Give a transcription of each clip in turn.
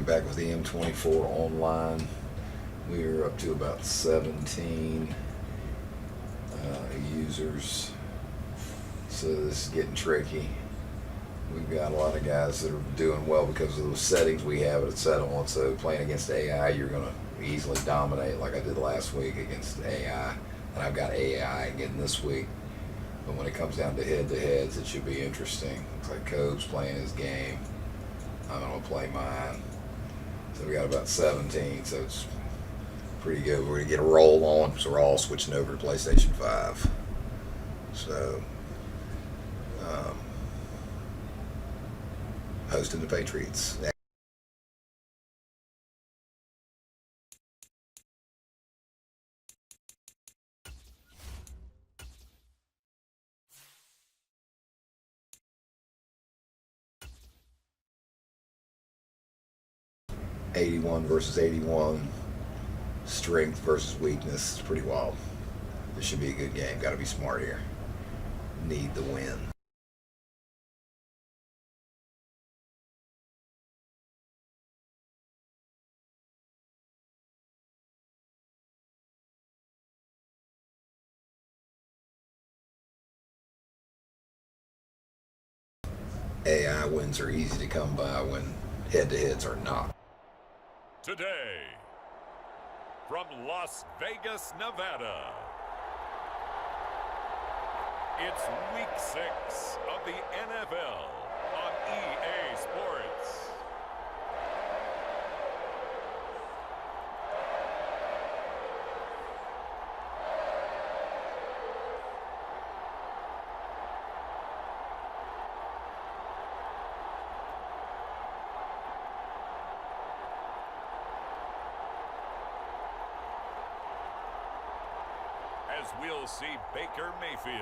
back with the M24 online. We are up to about 17 users, so this is getting tricky. We've got a lot of guys that are doing well because of those settings we have it set on. So playing against AI, you're going to easily dominate like I did last week against AI, and I've got AI again this week. But when it comes down to head-to-heads, it should be interesting. Looks like Cobb's playing his game. I'm going to play mine. So we got about 17, so it's pretty good. We're going to get a roll on, so we're all switching over to PlayStation 5. So, hosting the Patriots. 81 versus 81, strength versus weakness. It's pretty wild. This should be a good game. Got to be smart here. Need the win. AI wins are easy to come by when head-to-heads are not. Today, from Las Vegas, Nevada, it's Week 6 of the NFL on EA Sports. As we'll see Baker Mayfield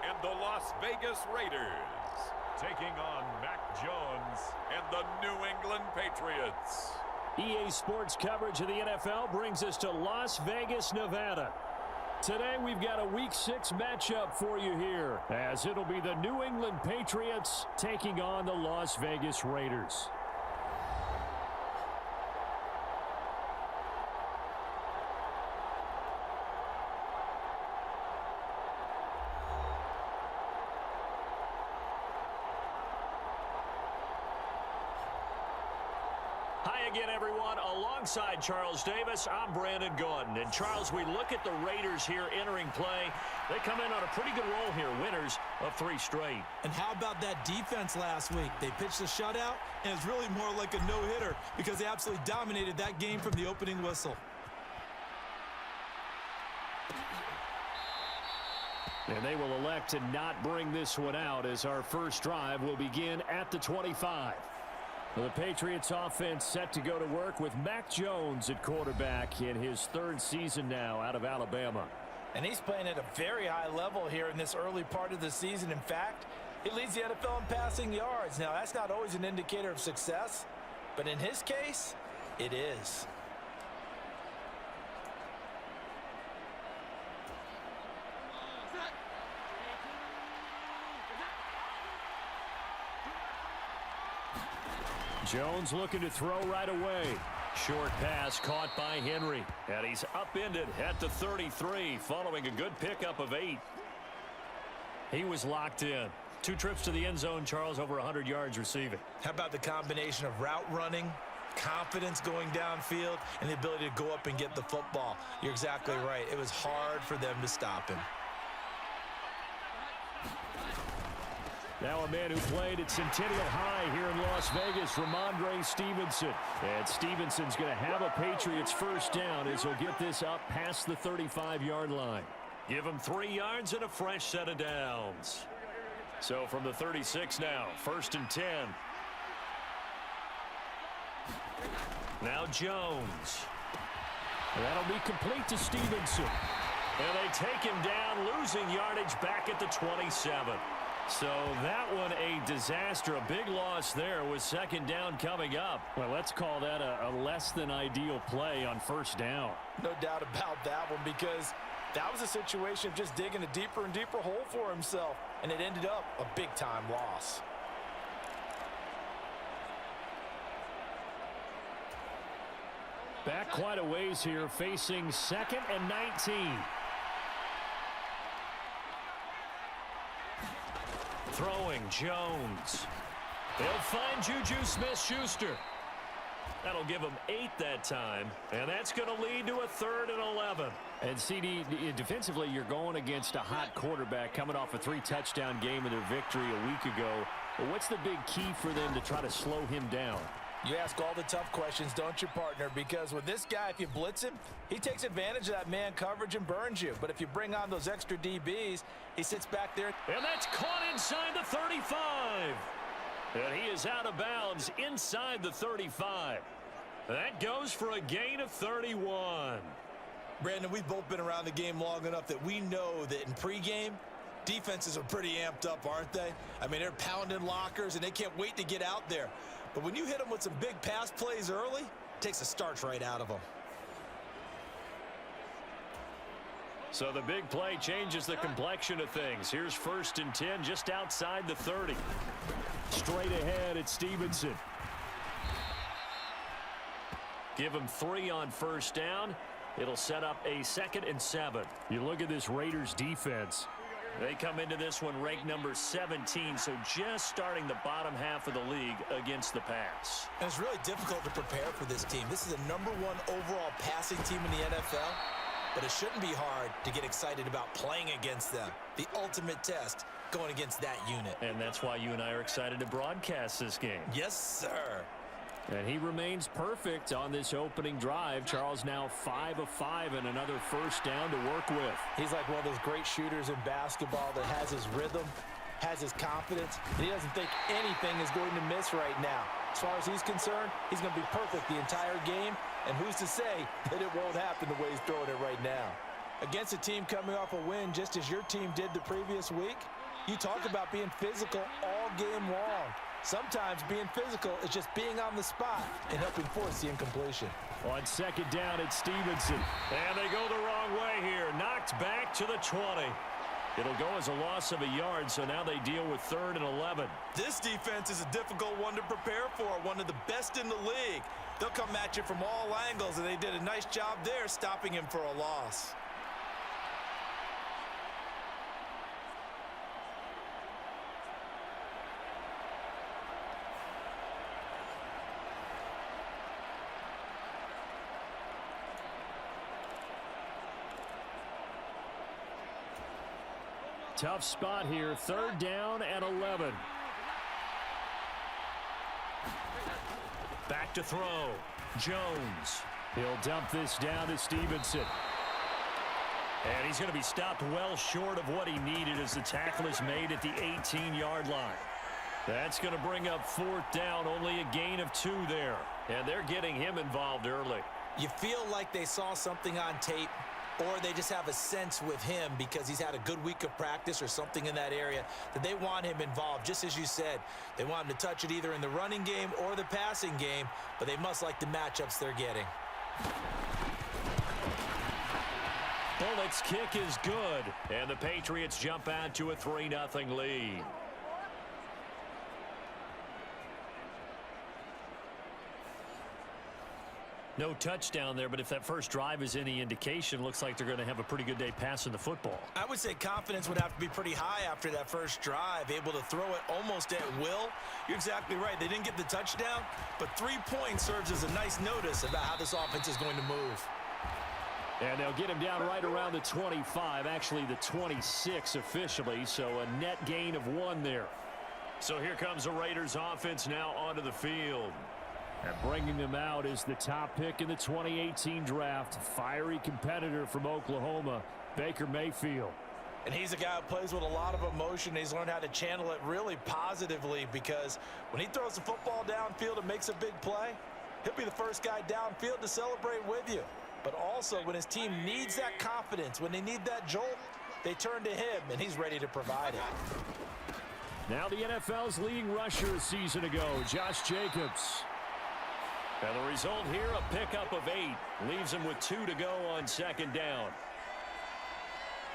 and the Las Vegas Raiders taking on Mac Jones and the New England Patriots. EA Sports coverage of the NFL brings us to Las Vegas, Nevada. Today we've got a Week 6 matchup for you here, as it'll be the New England Patriots taking on the Las Vegas Raiders. Hi again, everyone. Alongside Charles Davis, I'm Brandon Gordon. And Charles, we look at the Raiders here entering play. They come in on a pretty good roll here, winners of 3 straight. And how about that defense last week? They pitched a shutout, and it's really more like a no-hitter because they absolutely dominated that game from the opening whistle. And they will elect to not bring this one out as our first drive will begin at the 25. The Patriots offense set to go to work with Mac Jones at quarterback in his 3rd season now out of Alabama. And he's playing at a very high level here in this early part of the season. In fact, he leads the NFL in passing yards. Now, that's not always an indicator of success, but in his case, it is. Jones looking to throw right away. Short pass caught by Henry. And he's upended at the 33 following a good pickup of 8. He was locked in. 2 trips to the end zone, Charles, over 100 yards receiving. How about the combination of route running, confidence going downfield, and the ability to go up and get the football? You're exactly right. It was hard for them to stop him. Now a man who played at Centennial High here in Las Vegas, Ramondre Stevenson. And Stevenson's going to have a Patriots first down as he'll get this up past the 35-yard line. Give him 3 yards and a fresh set of downs. So from the 36 now, 1st and 10. Now Jones. That'll be complete to Stevenson. And they take him down, losing yardage back at the 27. So that one a disaster. A big loss there with 2nd down coming up. Well, let's call that a less than ideal play on 1st down. No doubt about that one, because that was a situation of just digging a deeper and deeper hole for himself, and it ended up a big-time loss. Back quite a ways here, facing 2nd and 19. Throwing Jones. They'll find Juju Smith-Schuster. That'll give them 8 that time, and that's going to lead to a 3rd and 11. And CD, defensively, you're going against a hot quarterback coming off a 3-touchdown game in their victory a week ago. But what's the big key for them to try to slow him down? You ask all the tough questions, don't you, partner? Because with this guy, if you blitz him, he takes advantage of that man coverage and burns you. But if you bring on those extra DBs, he sits back there. And that's caught inside the 35. And he is out of bounds inside the 35. That goes for a gain of 31. Brandon, we've both been around the game long enough that we know that in pregame, defenses are pretty amped up, aren't they? I mean, they're pounding lockers, and they can't wait to get out there. But when you hit them with some big pass plays early, it takes the starch right out of them. So the big play changes the complexion of things. Here's 1st and 10 just outside the 30. Straight ahead at Stevenson. Give him 3 on 1st down. It'll set up a 2nd and 7. You look at this Raiders defense. They come into this one ranked number 17, so just starting the bottom half of the league against the pass. And it's really difficult to prepare for this team. This is the #1 overall passing team in the NFL, but it shouldn't be hard to get excited about playing against them. The ultimate test going against that unit. And that's why you and I are excited to broadcast this game. Yes, sir. And he remains perfect on this opening drive. Charles now 5 of 5 and another 1st down to work with. He's like one of those great shooters in basketball that has his rhythm, has his confidence, and he doesn't think anything is going to miss right now. As far as he's concerned, he's going to be perfect the entire game, and who's to say that it won't happen the way he's throwing it right now. Against a team coming off a win just as your team did the previous week, you talk about being physical all game long. Sometimes being physical is just being on the spot and helping force the incompletion. On 2nd down, it's Stevenson. And they go the wrong way here. Knocked back to the 20. It'll go as a loss of a yard, so now they deal with 3rd and 11. This defense is a difficult one to prepare for, one of the best in the league. They'll come at you from all angles, and they did a nice job there stopping him for a loss. Tough spot here. 3rd down and 11. Back to throw. Jones. He'll dump this down to Stevenson. And he's going to be stopped well short of what he needed as the tackle is made at the 18-yard line. That's going to bring up 4th down. Only a gain of 2 there. And they're getting him involved early. You feel like they saw something on tape, or they just have a sense with him because he's had a good week of practice or something in that area that they want him involved. Just as you said, they want him to touch it either in the running game or the passing game, but they must like the matchups they're getting. Bullock's kick is good, and the Patriots jump out to a 3-0 lead. No touchdown there, but if that first drive is any indication, looks like they're going to have a pretty good day passing the football. I would say confidence would have to be pretty high after that first drive, able to throw it almost at will. You're exactly right. They didn't get the touchdown, but 3 points serves as a nice notice about how this offense is going to move. And they'll get him down right around the 25, actually the 26 officially, so a net gain of 1 there. So here comes the Raiders offense now onto the field. And bringing them out is the top pick in the 2018 draft, fiery competitor from Oklahoma, Baker Mayfield. And he's a guy who plays with a lot of emotion. He's learned how to channel it really positively because when he throws the football downfield and makes a big play, he'll be the first guy downfield to celebrate with you. But also when his team needs that confidence, when they need that jolt, they turn to him, and he's ready to provide it. Now the NFL's leading rusher a season ago, Josh Jacobs. And the result here, a pickup of 8. Leaves him with 2 to go on 2nd down.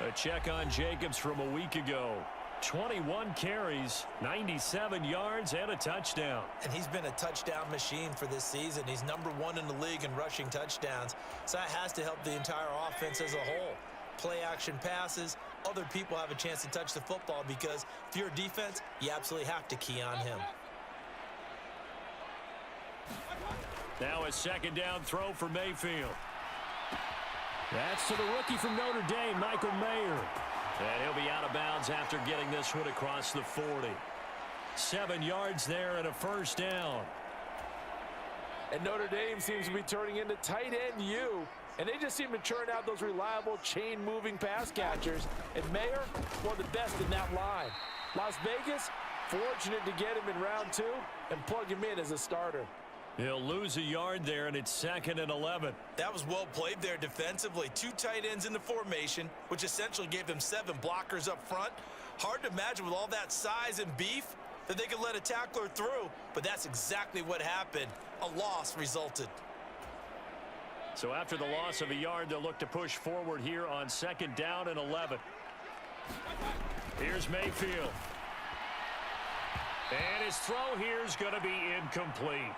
A check on Jacobs from a week ago. 21 carries, 97 yards, and a touchdown. And he's been a touchdown machine for this season. He's #1 in the league in rushing touchdowns. So that has to help the entire offense as a whole. Play action passes, other people have a chance to touch the football because if you're a defense, you absolutely have to key on him. Now a second down throw for Mayfield. That's to the rookie from Notre Dame, Michael Mayer. And he'll be out of bounds after getting this one across the 40. 7 yards there and a first down. And Notre Dame seems to be turning into tight end U. And they just seem to churn out those reliable chain-moving pass catchers. And Mayer, one of the best in that line. Las Vegas, fortunate to get him in round 2 and plug him in as a starter. He'll lose a yard there, and it's 2nd and 11. That was well played there defensively. 2 tight ends in the formation, which essentially gave them 7 blockers up front. Hard to imagine with all that size and beef that they could let a tackler through, but that's exactly what happened. A loss resulted. So after the loss of a yard, they'll look to push forward here on 2nd down and 11. Here's Mayfield. And his throw here is going to be incomplete.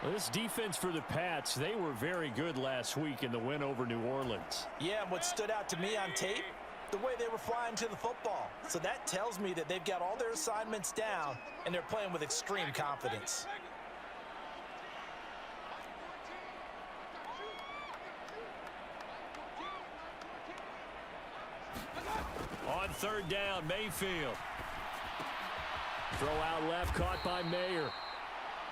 Well, this defense for the Pats, they were very good last week in the win over New Orleans. Yeah, and what stood out to me on tape, the way they were flying to the football. So that tells me that they've got all their assignments down, and they're playing with extreme confidence. On 3rd down, Mayfield. Throw out left, caught by Mayer.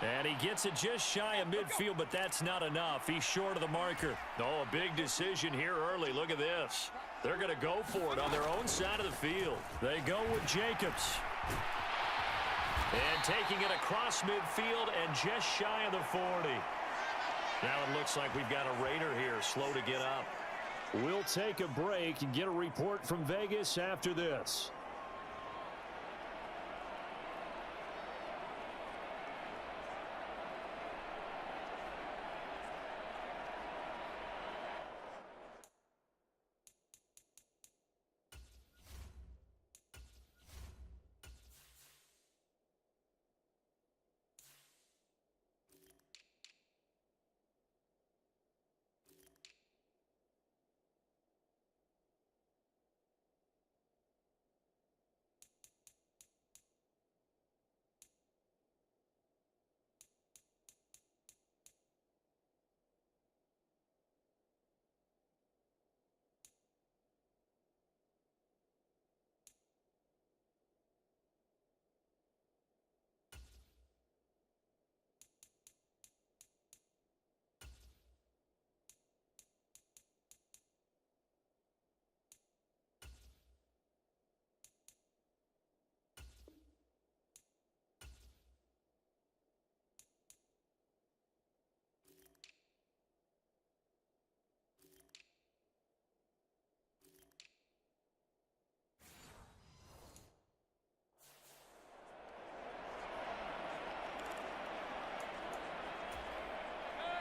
And he gets it just shy of midfield, but that's not enough. He's short of the marker. Oh, a big decision here early. Look at this. They're going to go for it on their own side of the field. They go with Jacobs. And taking it across midfield and just shy of the 40. Now it looks like we've got a Raider here, slow to get up. We'll take a break and get a report from Vegas after this.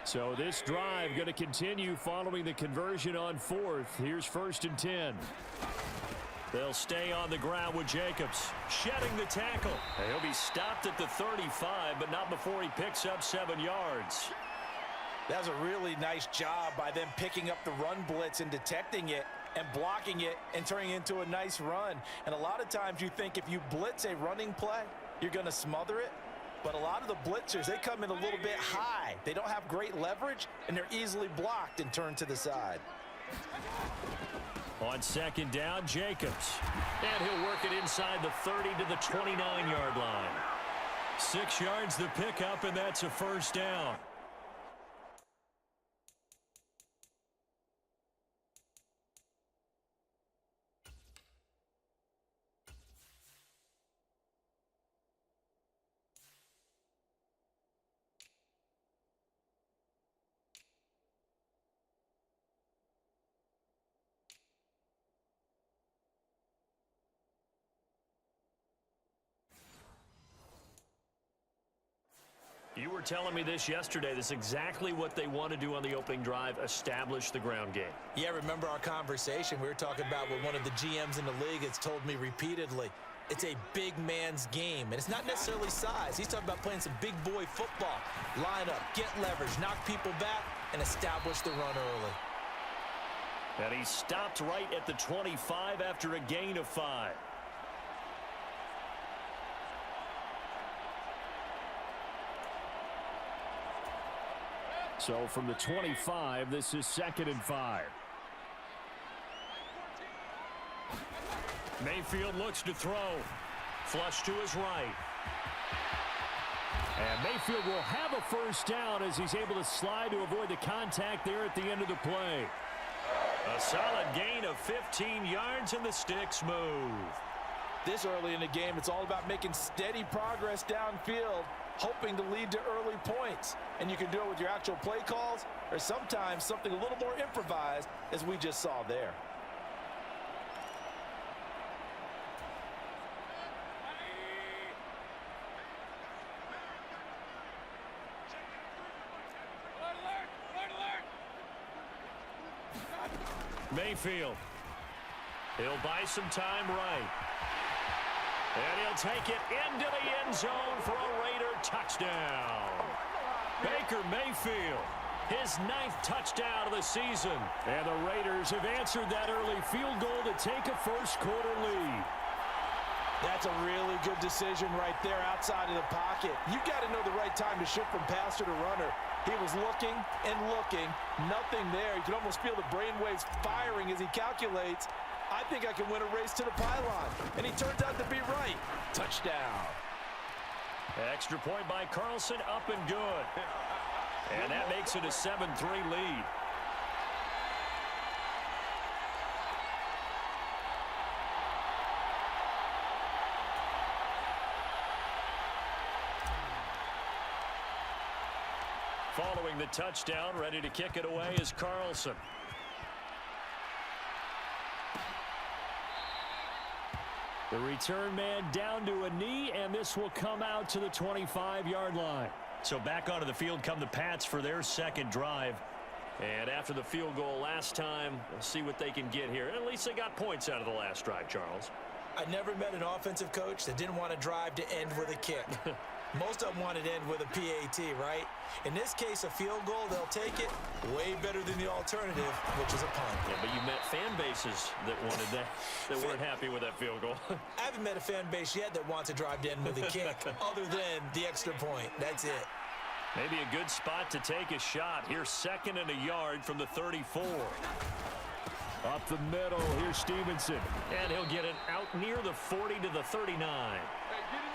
So this drive going to continue following the conversion on 4th. Here's 1st and 10. They'll stay on the ground with Jacobs. Shedding the tackle. And he'll be stopped at the 35, but not before he picks up 7 yards. That was a really nice job by them picking up the run blitz and detecting it and blocking it and turning it into a nice run. And a lot of times you think if you blitz a running play, you're going to smother it. But a lot of the blitzers, they come in a little bit high. They don't have great leverage, and they're easily blocked and turned to the side. On 2nd down, Jacobs. And he'll work it inside the 30 to the 29-yard line. 6 yards the pickup, and that's a 1st down. You were telling me this yesterday. This is exactly what they want to do on the opening drive, establish the ground game. Yeah, remember our conversation. We were talking about what one of the GMs in the league has told me repeatedly. It's a big man's game, and it's not necessarily size. He's talking about playing some big boy football. Line up, get leverage, knock people back, and establish the run early. And he stopped right at the 25 after a gain of 5. So from the 25, this is 2nd and 5. Mayfield looks to throw. Flush to his right. And Mayfield will have a first down as he's able to slide to avoid the contact there at the end of the play. A solid gain of 15 yards, and the sticks move. This early in the game, it's all about making steady progress downfield, hoping to lead to early points. And you can do it with your actual play calls or sometimes something a little more improvised, as we just saw there. Mayfield. He'll buy some time right. And he'll take it into the end zone for a Raider touchdown. Baker Mayfield, his 9th touchdown of the season. And the Raiders have answered that early field goal to take a first-quarter lead. That's a really good decision right there outside of the pocket. You've got to know the right time to shift from passer to runner. He was looking and looking, nothing there. You can almost feel the brainwaves firing as he calculates, I think I can win a race to the pylon. And he turns out to be right. Touchdown. Extra point by Carlson, up and good. And that makes it a 7-3 lead. Following the touchdown, ready to kick it away is Carlson. The return man down to a knee, and this will come out to the 25-yard line. So back onto the field come the Pats for their second drive. And after the field goal last time, we'll see what they can get here. At least they got points out of the last drive, Charles. I never met an offensive coach that didn't want to drive to end with a kick. Most of them wanted to end with a PAT, right? In this case, a field goal, they'll take it. Way better than the alternative, which is a punt. Yeah, but you met fan bases that wanted that, that weren't happy with that field goal. I haven't met a fan base yet that wants to drive to end with a kick, other than the extra point. That's it. Maybe a good spot to take a shot. Here's 2nd and a yard from the 34. Up the middle, here's Stevenson. And he'll get it out near the 40 to the 39.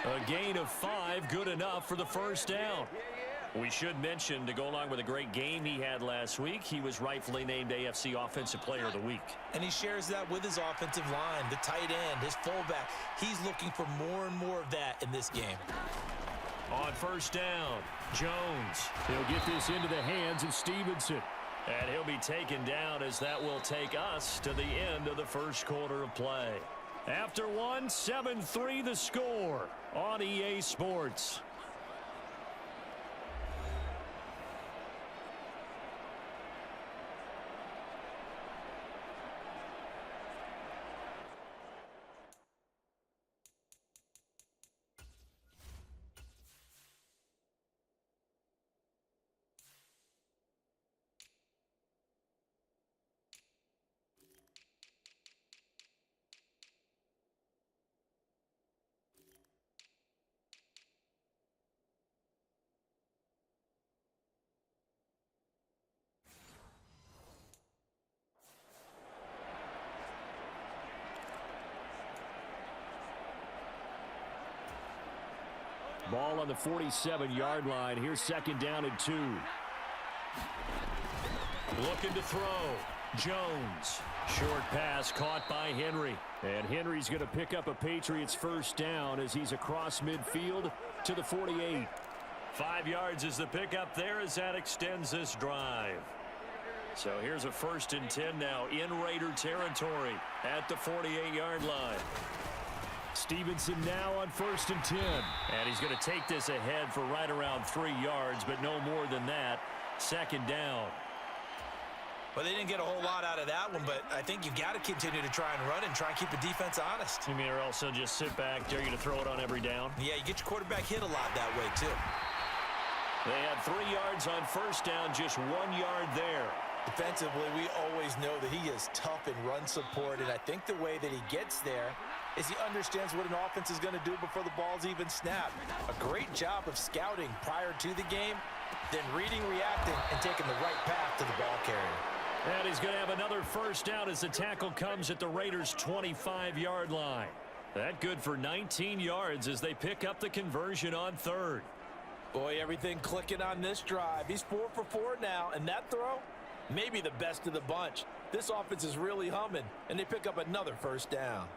A gain of 5, good enough for the first down. We should mention, to go along with a great game he had last week, he was rightfully named AFC Offensive Player of the Week. And he shares that with his offensive line, the tight end, his fullback. He's looking for more and more of that in this game. On first down, Jones. He'll get this into the hands of Stevenson. And he'll be taken down as that will take us to the end of the first quarter of play. After one, 7-3 the score on EA Sports. Ball on the 47-yard line. Here's 2nd down and 2. Looking to throw. Jones. Short pass caught by Henry. And Henry's going to pick up a Patriots first down as he's across midfield to the 48. 5 yards is the pickup there as that extends this drive. So here's a 1st and 10 now in Raider territory at the 48-yard line. Stevenson now on 1st and 10. And he's going to take this ahead for right around 3 yards, but no more than that. 2nd down. Well, they didn't get a whole lot out of that one, but I think you got to continue to try and run and try and keep the defense honest. You mean or also just sit back, dare you to throw it on every down? Yeah, you get your quarterback hit a lot that way, too. They had 3 yards on first down, just 1 yard there. Defensively, we always know that he is tough in run support, and I think the way that he gets there is he understands what an offense is going to do before the ball's even snapped. A great job of scouting prior to the game, then reading, reacting, and taking the right path to the ball carrier. And he's going to have another first down as the tackle comes at the Raiders' 25-yard line. That good for 19 yards as they pick up the conversion on third. Boy, everything clicking on this drive. He's 4 for 4 now, and that throw, maybe the best of the bunch. This offense is really humming, and they pick up another first down.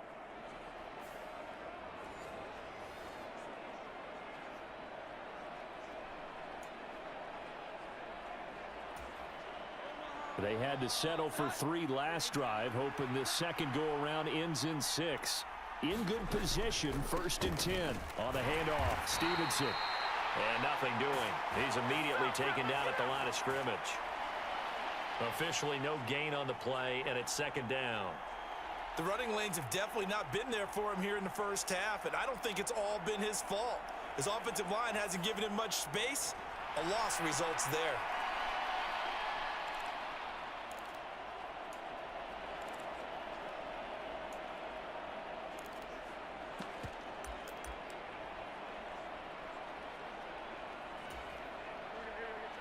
They had to settle for 3 last drive, hoping this second go-around ends in 6. In good position, 1st and 10. On the handoff, Stevenson. And nothing doing. He's immediately taken down at the line of scrimmage. Officially no gain on the play, and it's 2nd down. The running lanes have definitely not been there for him here in the first half, and I don't think it's all been his fault. His offensive line hasn't given him much space. A loss results there.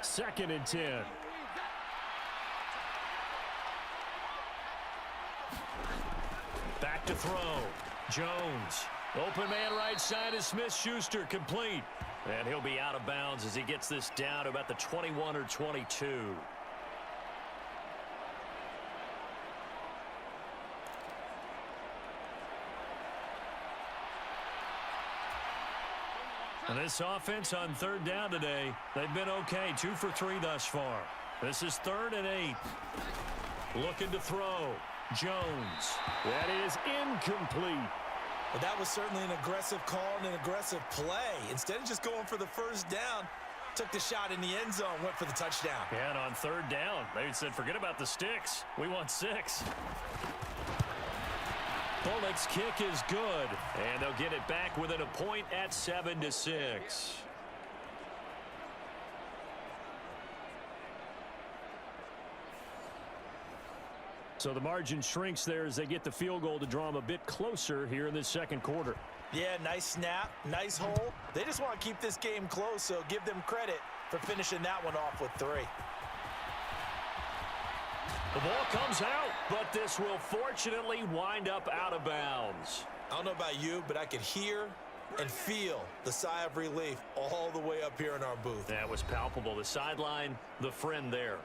Second and 10. Back to throw. Jones. Open man right side is Smith-Schuster, complete. And he'll be out of bounds as he gets this down to about the 21 or 22. And this offense on 3rd down today, they've been okay. 2 for 3 thus far. This is 3rd and 8. Looking to throw. Jones. That is incomplete. Well, that was certainly an aggressive call and an aggressive play. Instead of just going for the first down, took the shot in the end zone, went for the touchdown. Yeah, and on 3rd down, they said, forget about the sticks. We want 6. Bullock's kick is good, and they'll get it back within a point at 7-6. So the margin shrinks there as they get the field goal to draw them a bit closer here in this second quarter. Yeah, nice snap, nice hold. They just want to keep this game close, so give them credit for finishing that one off with 3. The ball comes out, but this will fortunately wind up out of bounds. I don't know about you, but I could hear and feel the sigh of relief all the way up here in our booth. That was palpable. The sideline, the friend there.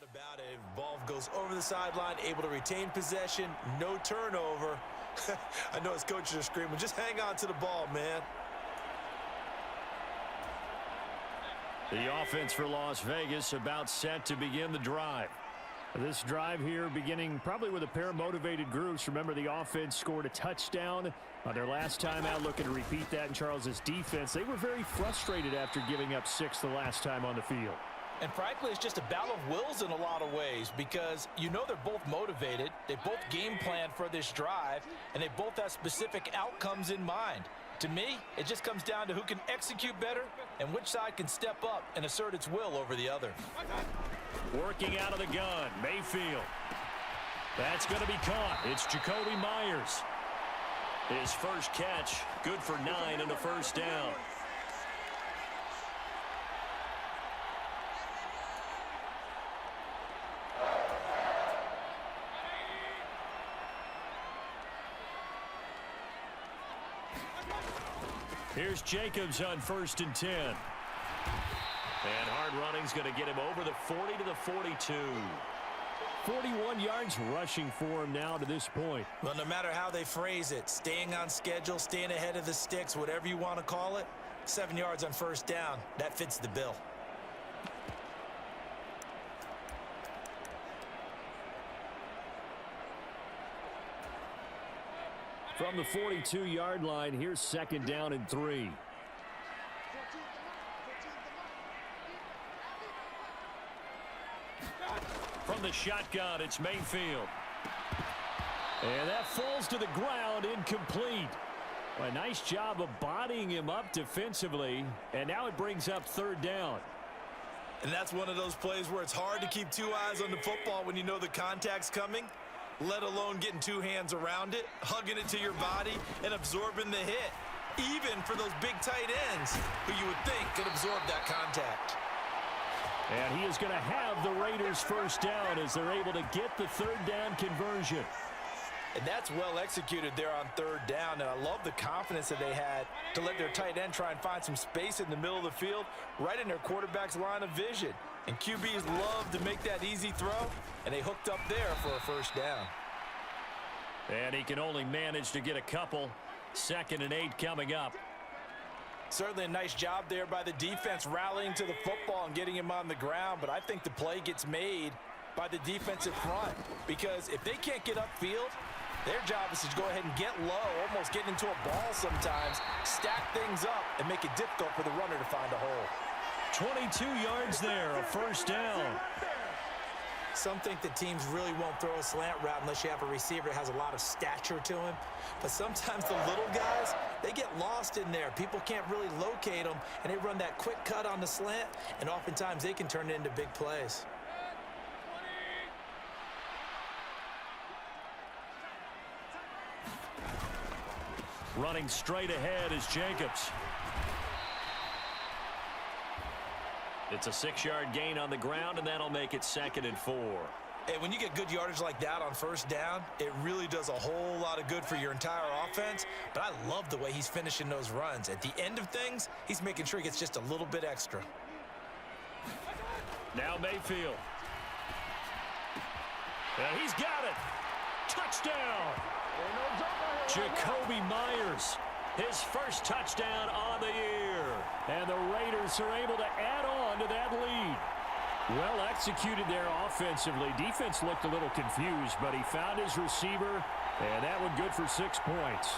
About it. Ball goes over the sideline, able to retain possession, no turnover. I know his coaches are screaming, just hang on to the ball, man. The offense for Las Vegas about set to begin the drive. This drive here beginning probably with a pair of motivated groups. Remember, the offense scored a touchdown on their last time out, looking to repeat that in Charles's defense. They were very frustrated after giving up 6 the last time on the field. And frankly, it's just a battle of wills in a lot of ways because you know they're both motivated. They both game plan for this drive, and they both have specific outcomes in mind. To me, it just comes down to who can execute better and which side can step up and assert its will over the other. Working out of the gun, Mayfield. That's going to be caught. It's Jacoby Myers. His first catch, good for 9 and a first down. Here's Jacobs on 1st and 10. And hard running's going to get him over the 40 to the 42. 41 yards rushing for him now to this point. Well, no matter how they phrase it, staying on schedule, staying ahead of the sticks, whatever you want to call it, 7 yards on 1st down, that fits the bill. From the 42-yard line, here's 2nd down and 3. From the shotgun, it's Mayfield. And that falls to the ground, incomplete. A nice job of bodying him up defensively, and now it brings up 3rd down. And that's one of those plays where it's hard to keep 2 eyes on the football when you know the contact's coming, let alone getting 2 hands around it, hugging it to your body, and absorbing the hit, even for those big tight ends who you would think could absorb that contact. And he is going to have the Raiders' 1st down as they're able to get the 3rd down conversion. And that's well executed there on 3rd down, and I love the confidence that they had to let their tight end try and find some space in the middle of the field, right in their quarterback's line of vision. And QBs love to make that easy throw, and they hooked up there for a 1st down. And he can only manage to get a couple. 2nd and 8 coming up. Certainly a nice job there by the defense rallying to the football and getting him on the ground, but I think the play gets made by the defensive front because if they can't get upfield, their job is to go ahead and get low, almost get into a ball sometimes, stack things up, and make it difficult for the runner to find a hole. 22 yards there, a 1st down. Some think that teams really won't throw a slant route unless you have a receiver that has a lot of stature to him. But sometimes the little guys, they get lost in there. People can't really locate them, and they run that quick cut on the slant, and oftentimes they can turn it into big plays. Running straight ahead is Jacobs. It's a 6-yard gain on the ground, and that'll make it 2nd and 4. Hey, when you get good yardage like that on 1st down, it really does a whole lot of good for your entire offense. But I love the way he's finishing those runs. At the end of things, he's making sure he gets just a little bit extra. Now Mayfield. And he's got it. Touchdown. Jacoby Myers. His first touchdown on the year. And the Raiders are able to add on to that lead. Well executed there offensively. Defense looked a little confused, but he found his receiver, and that one good for 6 points.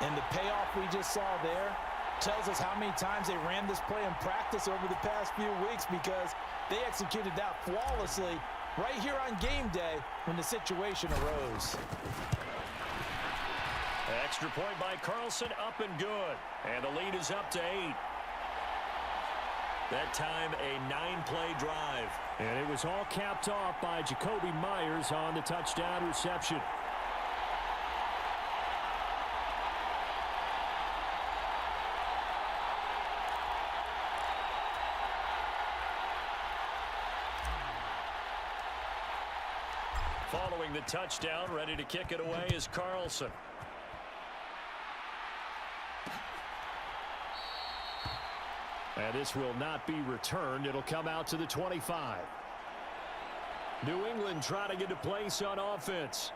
And the payoff we just saw there tells us how many times they ran this play in practice over the past few weeks because they executed that flawlessly right here on game day when the situation arose. Extra point by Carlson, up and good. And the lead is up to 8. That time, a 9-play drive. And it was all capped off by Jacoby Myers on the touchdown reception. Following the touchdown, ready to kick it away is Carlson. And this will not be returned. It'll come out to the 25. New England trying to get a place on offense.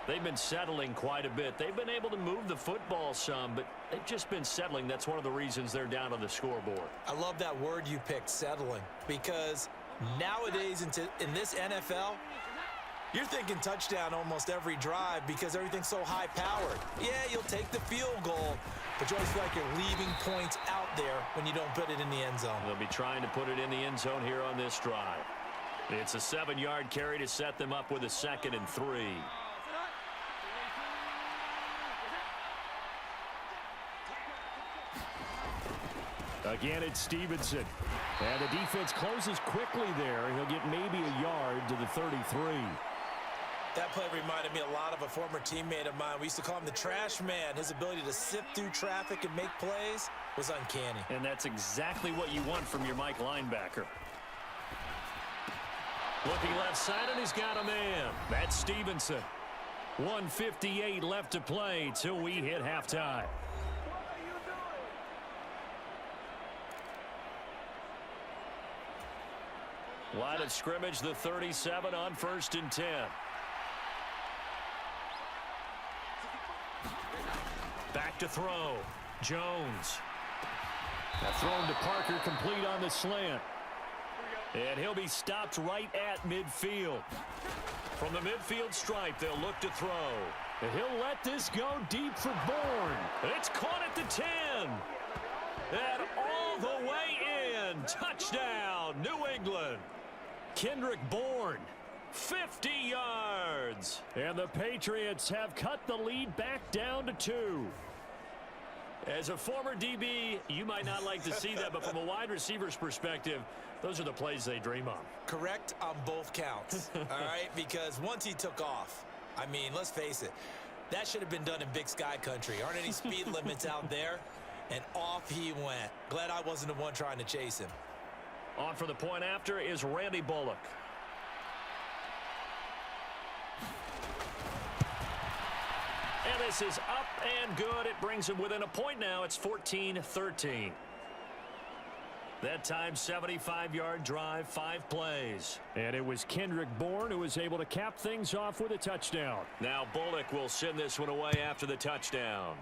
They've been settling quite a bit. They've been able to move the football some, but they've just been settling. That's one of the reasons they're down on the scoreboard. I love that word you picked, settling, because nowadays in this NFL, You're thinking touchdown almost every drive because everything's so high-powered. Yeah, you'll take the field goal, but you always feel like you're leaving points out there when you don't put it in the end zone. They'll be trying to put it in the end zone here on this drive. It's a 7-yard carry to set them up with a 2nd and 3. Again, it's Stevenson. And the defense closes quickly there. He'll get maybe a yard to the 33. That play reminded me a lot of a former teammate of mine. We used to call him the trash man. His ability to sift through traffic and make plays was uncanny. And that's exactly what you want from your Mike linebacker. Looking left side, and he's got a man. That's Stevenson. 1:58 left to play till we hit halftime. Line of scrimmage, the 37 on 1st and 10. Back to throw. Jones. Thrown to Parker, complete on the slant. And he'll be stopped right at midfield. From the midfield stripe, they'll look to throw. And he'll let this go deep for Bourne. It's caught at the 10. And all the way in. Touchdown, New England. Kendrick Bourne, 50 yards. And the Patriots have cut the lead back down to 2. As a former DB, you might not like to see that, but from a wide receiver's perspective, those are the plays they dream of. Correct on both counts, all right? Because once he took off, I mean, let's face it, that should have been done in Big Sky country. Aren't any speed limits out there? And off he went. Glad I wasn't the one trying to chase him. On for the point after is Randy Bullock. And this is up and good. It brings him within a point now. It's 14-13. That time, 75-yard drive, 5 plays. And it was Kendrick Bourne who was able to cap things off with a touchdown. Now Bullock will send this one away after the touchdown.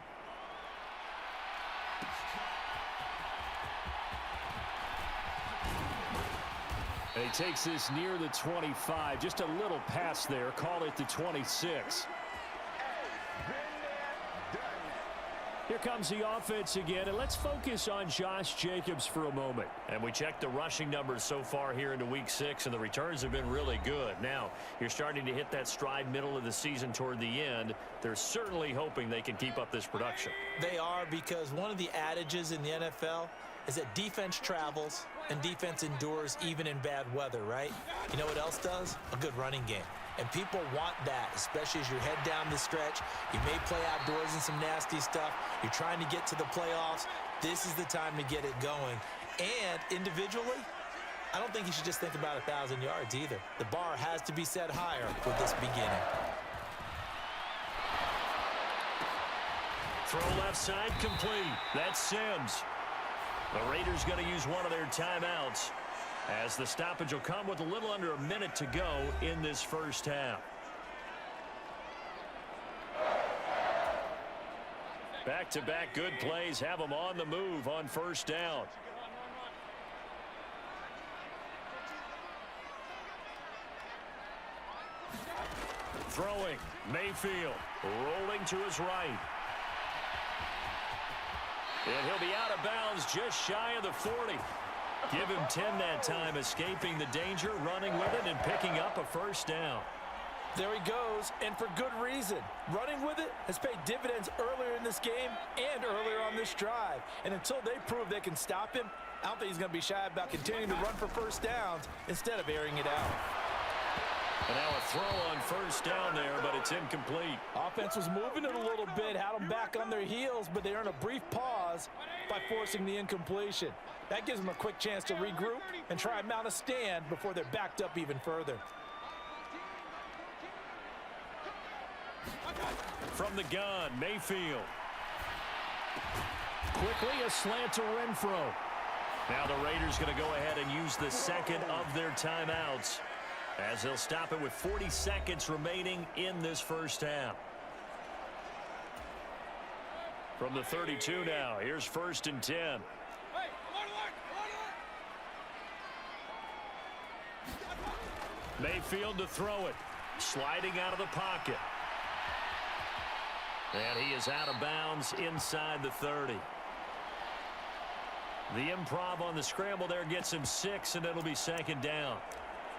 And he takes this near the 25. Just a little pass there. Call it the 26. Here comes the offense again, and let's focus on Josh Jacobs for a moment. And we checked the rushing numbers so far here into Week 6, and the returns have been really good. Now, you're starting to hit that stride middle of the season toward the end. They're certainly hoping they can keep up this production. They are, because one of the adages in the NFL is that defense travels and defense endures even in bad weather, right? You know what else does? A good running game. And people want that, especially as you head down the stretch. You may play outdoors in some nasty stuff. You're trying to get to the playoffs. This is the time to get it going. And individually, I don't think you should just think about 1,000 yards either. The bar has to be set higher with this beginning. Throw left side complete. That's Sims. The Raiders going to use one of their timeouts, as the stoppage will come with a little under a minute to go in this first half. Back-to-back good plays have them on the move on first down. Throwing, Mayfield, rolling to his right. And he'll be out of bounds just shy of the 40. Give him 10 that time, escaping the danger, running with it, and picking up a first down. There he goes, and for good reason. Running with it has paid dividends earlier in this game and earlier on this drive. And until they prove they can stop him, I don't think he's going to be shy about continuing to run for first downs instead of airing it out. And now a throw on first down there, but it's incomplete. Offense was moving it a little bit, had them back on their heels, but they earned a brief pause by forcing the incompletion. That gives them a quick chance to regroup and try and mount a stand before they're backed up even further. From the gun, Mayfield. Quickly a slant to Renfro. Now the Raiders going to go ahead and use the second of their timeouts, as they'll stop it with 40 seconds remaining in this first half. From the 32 now, here's 1st and 10. Mayfield to throw it. sliding out of the pocket. And he is out of bounds inside the 30. The improv on the scramble there gets him 6, and it'll be second down.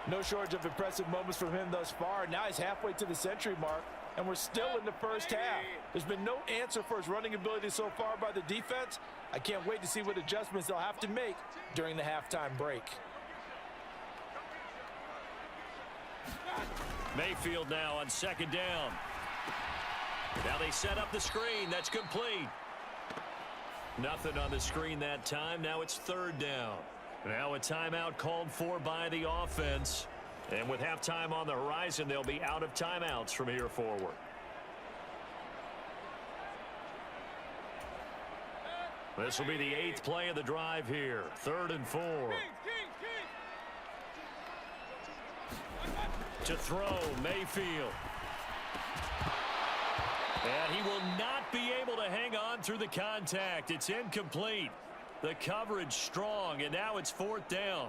No shortage of impressive moments from him thus far. Now he's halfway to the century mark, and we're still in the first half. There's been no answer for his running ability so far by the defense. I can't wait to see what adjustments they'll have to make during the halftime break. Mayfield now on second down. Now they set up the screen. That's complete. Nothing on the screen that time. Now it's third down. Now a timeout called for by the offense. And with halftime on the horizon, they'll be out of timeouts from here forward. This will be the 8th play of the drive here. 3rd and 4. To throw, Mayfield. And he will not be able to hang on through the contact. It's incomplete. The coverage strong, and now it's 4th down.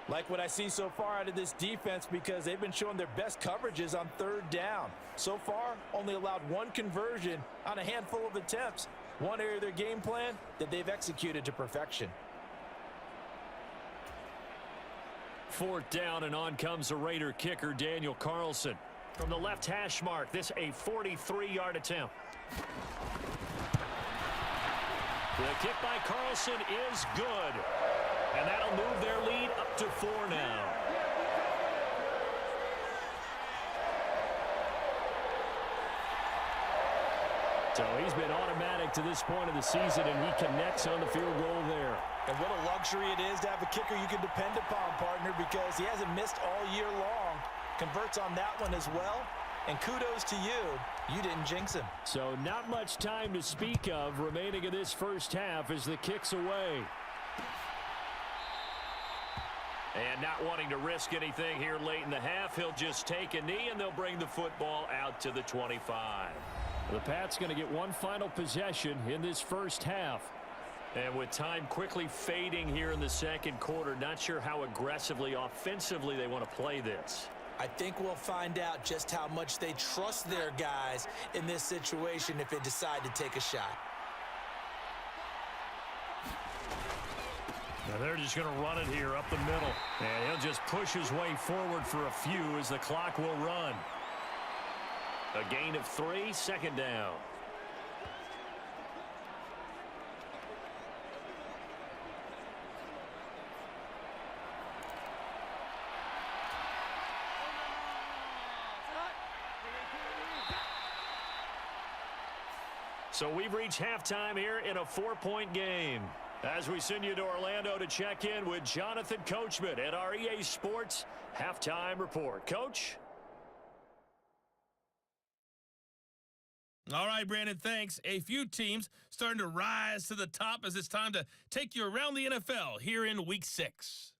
Like what I see so far out of this defense, because they've been showing their best coverages on 3rd down. So far, only allowed 1 conversion on a handful of attempts. One area of their game plan that they've executed to perfection. 4th down, and on comes the Raider kicker, Daniel Carlson. From the left hash mark, this a 43-yard attempt. The kick by Carlson is good. And that'll move their lead up to 4 now. So he's been automatic to this point of the season, and he connects on the field goal there. And what a luxury it is to have a kicker you can depend upon, partner, because he hasn't missed all year long. Converts on that one as well. And kudos to you. You didn't jinx him. So not much time to speak of remaining in this first half as the kick's away. And not wanting to risk anything here late in the half, he'll just take a knee, and they'll bring the football out to the 25. The Pats going to get one final possession in this first half. And with time quickly fading here in the second quarter, not sure how aggressively, offensively they want to play this. I think we'll find out just how much they trust their guys in this situation if they decide to take a shot. Now they're just going to run it here up the middle. And he'll just push his way forward for a few as the clock will run. A gain of 3, second down. So we've reached halftime here in a 4-point game. As we send you to Orlando to check in with Jonathan Coachman at our EA Sports Halftime Report. Coach? All right, Brandon, thanks. A few teams starting to rise to the top as it's time to take you around the NFL here in Week 6.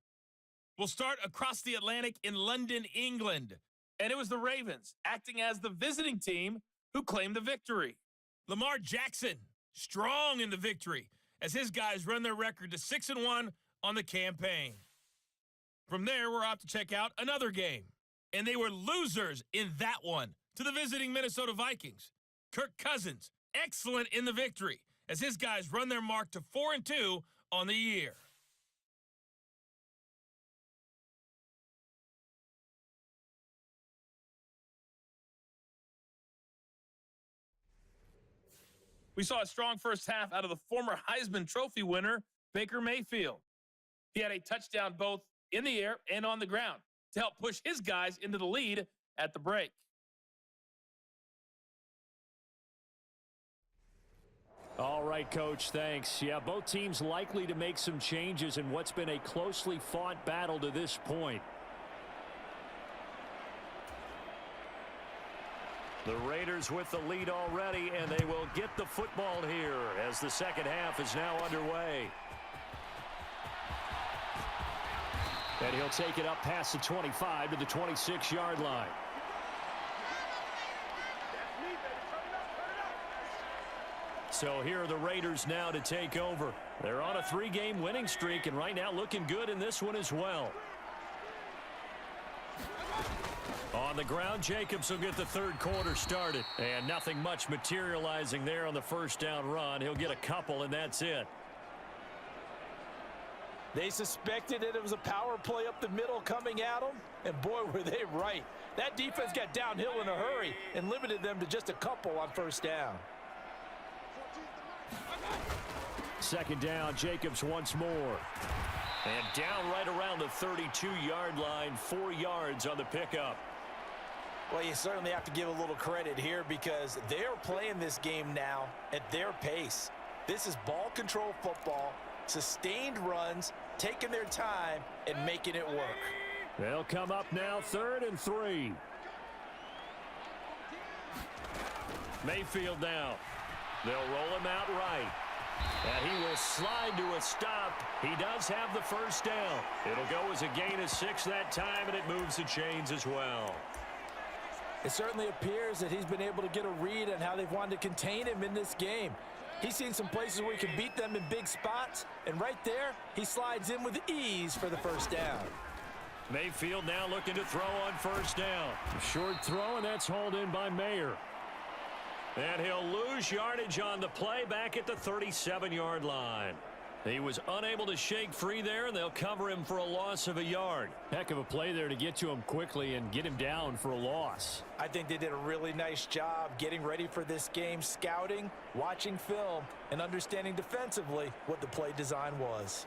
We'll start across the Atlantic in London, England. And it was the Ravens, acting as the visiting team, who claimed the victory. Lamar Jackson, strong in the victory, as his guys run their record to 6-1 on the campaign. From there, we're off to check out another game. And they were losers in that one to the visiting Minnesota Vikings. Kirk Cousins, excellent in the victory, as his guys run their mark to 4-2 on the year. We saw a strong first half out of the former Heisman Trophy winner, Baker Mayfield. He had a touchdown both in the air and on the ground to help push his guys into the lead at the break. All right, Coach, thanks. Yeah, both teams likely to make some changes in what's been a closely fought battle to this point. The Raiders with the lead already, and they will get the football here as the second half is now underway. And he'll take it up past the 25 to the 26-yard line. So here are the Raiders now to take over. They're on a 3-game winning streak, and right now looking good in this one as well. On the ground, Jacobs will get the third quarter started. And nothing much materializing there on the first down run. He'll get a couple, and that's it. They suspected that it was a power play up the middle coming at them, and boy, were they right. That defense got downhill in a hurry and limited them to just a couple on first down. Second down, Jacobs once more. And down right around the 32-yard line, 4 yards on the pickup. Well, you certainly have to give a little credit here because they're playing this game now at their pace. This is ball control football, sustained runs, taking their time, and making it work. They'll come up now, 3rd and 3. Mayfield now. They'll roll him out right. And he will slide to a stop. He does have the first down. It'll go as a gain of 6 that time, and it moves the chains as well. It certainly appears that he's been able to get a read on how they've wanted to contain him in this game. He's seen some places where he can beat them in big spots, and right there, he slides in with ease for the first down. Mayfield now looking to throw on first down. Short throw, and that's hauled in by Mayer. And he'll lose yardage on the play back at the 37-yard line. He was unable to shake free there, and they'll cover him for a loss of a yard. Heck of a play there to get to him quickly and get him down for a loss. I think they did a really nice job getting ready for this game, scouting, watching film, and understanding defensively what the play design was.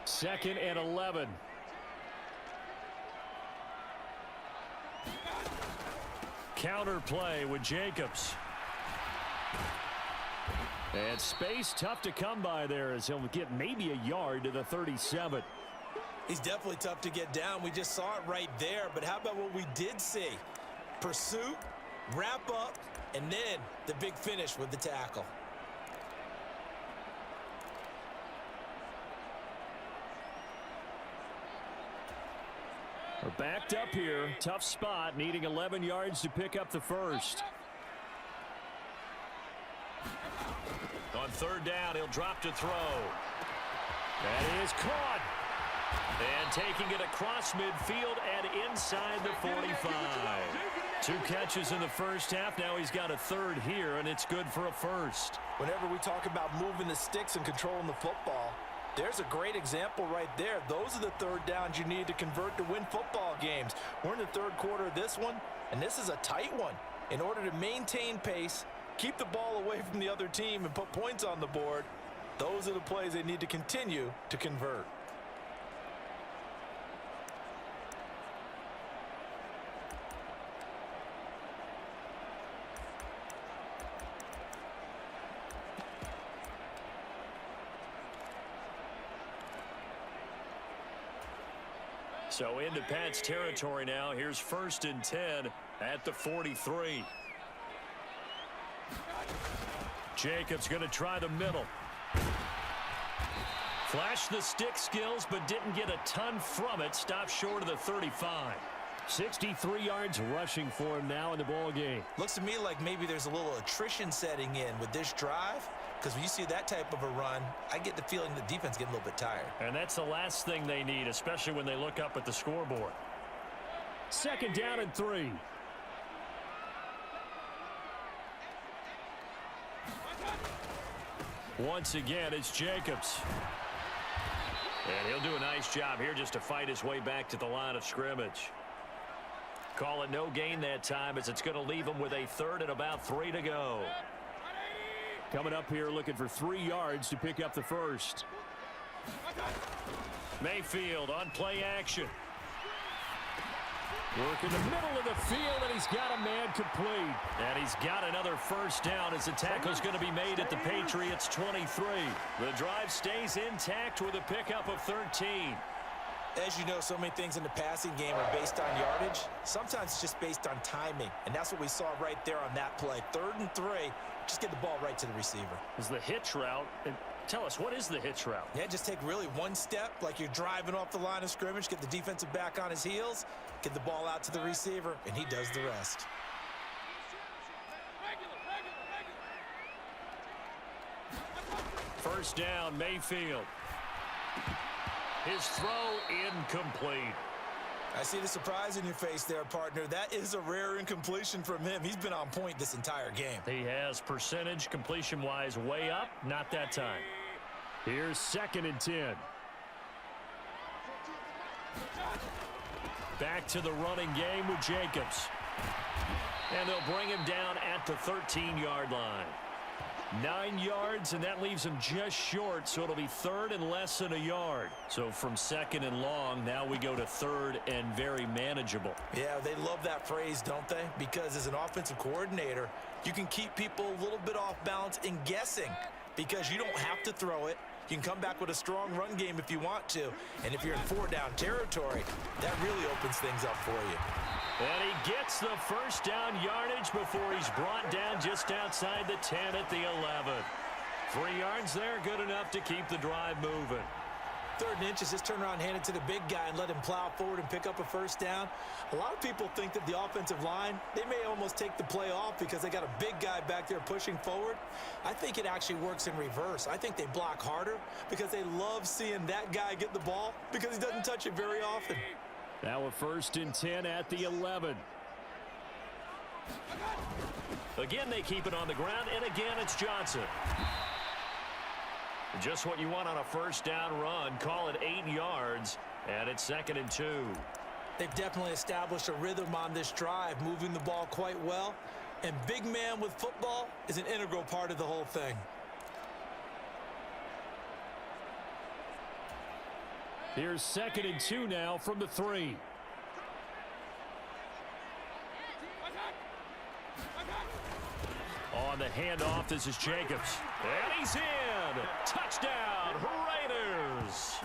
Second and 11. Counter play with Jacobs. And space tough to come by there as he'll get maybe a yard to the 37. He's definitely tough to get down. We just saw it right there. But how about what we did see? Pursuit, wrap up, and then the big finish with the tackle. We're backed up here. Tough spot, needing 11 yards to pick up the first. On third down, he'll drop to throw. That is caught. And taking it across midfield and inside the 45. 2 catches in the first half. Now he's got a third here, and it's good for a first. Whenever we talk about moving the sticks and controlling the football, there's a great example right there. Those are the third downs you need to convert to win football games. We're in the third quarter of this one, and this is a tight one. In order to maintain pace, keep the ball away from the other team, and put points on the board, those are the plays they need to continue to convert. So into Pat's territory now. Here's 1st and 10 at the 43. Jacobs going to try the middle. Flashed the stick skills, but didn't get a ton from it. Stopped short of the 35. 63 yards rushing for him now in the ball game. Looks to me like maybe there's a little attrition setting in with this drive, because when you see that type of a run, I get the feeling the defense getting a little bit tired. And that's the last thing they need, especially when they look up at the scoreboard. 2nd down and 3. Once again, it's Jacobs. And he'll do a nice job here just to fight his way back to the line of scrimmage. Call it no gain that time, as it's going to leave him with a third and about 3 to go. Coming up here looking for 3 yards to pick up the first. Mayfield on play action. Work in the middle of the field, and he's got a man complete. And he's got another first down as the tackle's going to be made at the Patriots 23. The drive stays intact with a pickup of 13. As you know, so many things in the passing game are based on yardage. Sometimes it's just based on timing, and that's what we saw right there on that play. 3rd and 3, just get the ball right to the receiver. As the hitch route, Tell us, what is the hitch route? Yeah, just take really one step like you're driving off the line of scrimmage, get the defensive back on his heels, get the ball out to the receiver, and he does the rest. First down, Mayfield. His throw incomplete. I see the surprise in your face there, partner. That is a rare incompletion from him. He's been on point this entire game. He has percentage completion-wise way up. Not that time. Here's 2nd and 10. Back to the running game with Jacobs. And they'll bring him down at the 13-yard line. 9 yards, and that leaves him just short, so it'll be 3rd and less than a yard. So from 2nd and long, now we go to 3rd and very manageable. Yeah, they love that phrase, don't they? Because as an offensive coordinator, you can keep people a little bit off balance and guessing because you don't have to throw it. You can come back with a strong run game if you want to. And if you're in 4-down territory, that really opens things up for you. And he gets the first down yardage before he's brought down just outside the 10 at the 11. 3 yards there, good enough to keep the drive moving. 3rd and inches, just turn around, hand it to the big guy and let him plow forward and pick up a first down. A lot of people think that the offensive line, they may almost take the play off because they got a big guy back there pushing forward. I think it actually works in reverse. I think they block harder because they love seeing that guy get the ball because he doesn't touch it very often. Now a 1st and 10 at the 11. Again, they keep it on the ground, and again, it's Johnson. Just what you want on a first down run. Call it 8 yards, and it's 2nd and 2. They've definitely established a rhythm on this drive, moving the ball quite well. And big man with football is an integral part of the whole thing. Here's 2nd and 2 now from the 3. On the handoff, this is Jacobs. And he's in. Touchdown, Raiders.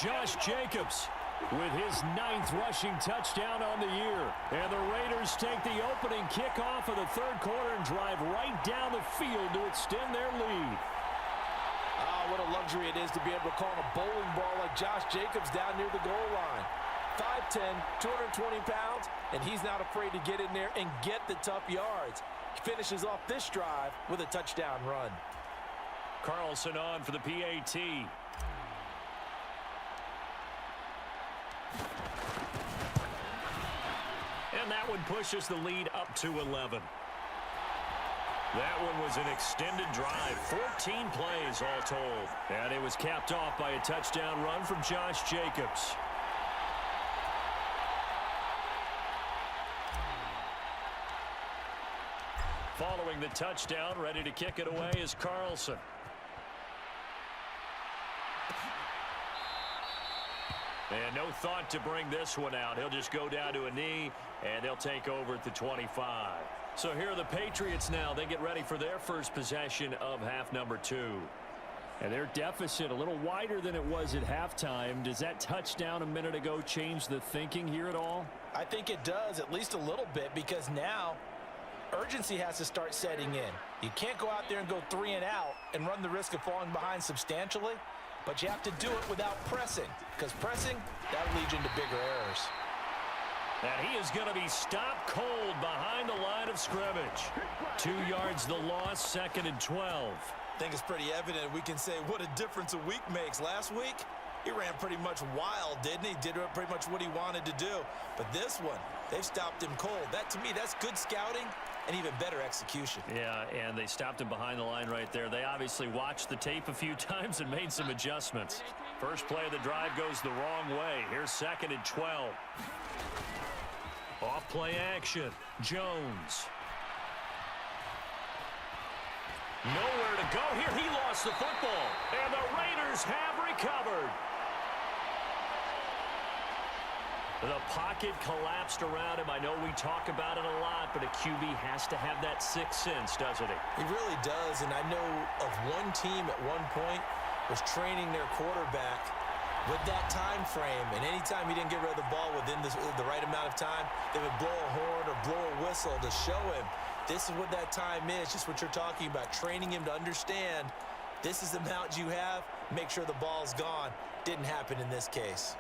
Josh Jacobs with his 9th rushing touchdown on the year. And the Raiders take the opening kickoff of the 3rd quarter and drive right down the field to extend their lead. Oh, what a luxury it is to be able to call a bowling ball like Josh Jacobs down near the goal line. 5'10", 220 pounds, and he's not afraid to get in there and get the tough yards. He finishes off this drive with a touchdown run. Carlson on for the PAT. And that one pushes the lead up to 11. That one was an extended drive, 14 plays all told. And it was capped off by a touchdown run from Josh Jacobs. Following the touchdown, ready to kick it away is Carlson. And no thought to bring this one out. He'll just go down to a knee, and they'll take over at the 25. So here are the Patriots now. They get ready for their first possession of half number 2. And their deficit a little wider than it was at halftime. Does that touchdown a minute ago change the thinking here at all? I think it does, at least a little bit, because now urgency has to start setting in. You can't go out there and go 3 and out and run the risk of falling behind substantially, but you have to do it without pressing, because pressing, that'll lead you into bigger errors. And he is going to be stopped cold behind the line of scrimmage. 2 yards the loss, 2nd and 12. I think it's pretty evident. We can say what a difference a week makes. Last week, he ran pretty much wild, didn't he? Did pretty much what he wanted to do. But this one, they've stopped him cold. That, to me, that's good scouting and even better execution. Yeah, and they stopped him behind the line right there. They obviously watched the tape a few times and made some adjustments. First play of the drive goes the wrong way. Here's 2nd and 12. Off play action. Jones. Nowhere to go here. He lost the football. And the Raiders have recovered. The pocket collapsed around him. I know we talk about it a lot, but a QB has to have that sixth sense, doesn't he? He really does, and I know of one team at one point was training their quarterback with that time frame, and anytime he didn't get rid of the ball within the right amount of time, they would blow a horn or blow a whistle to show him this is what that time is, just what you're talking about, training him to understand This is the amount you have. Make sure the ball's gone. Didn't happen in this case.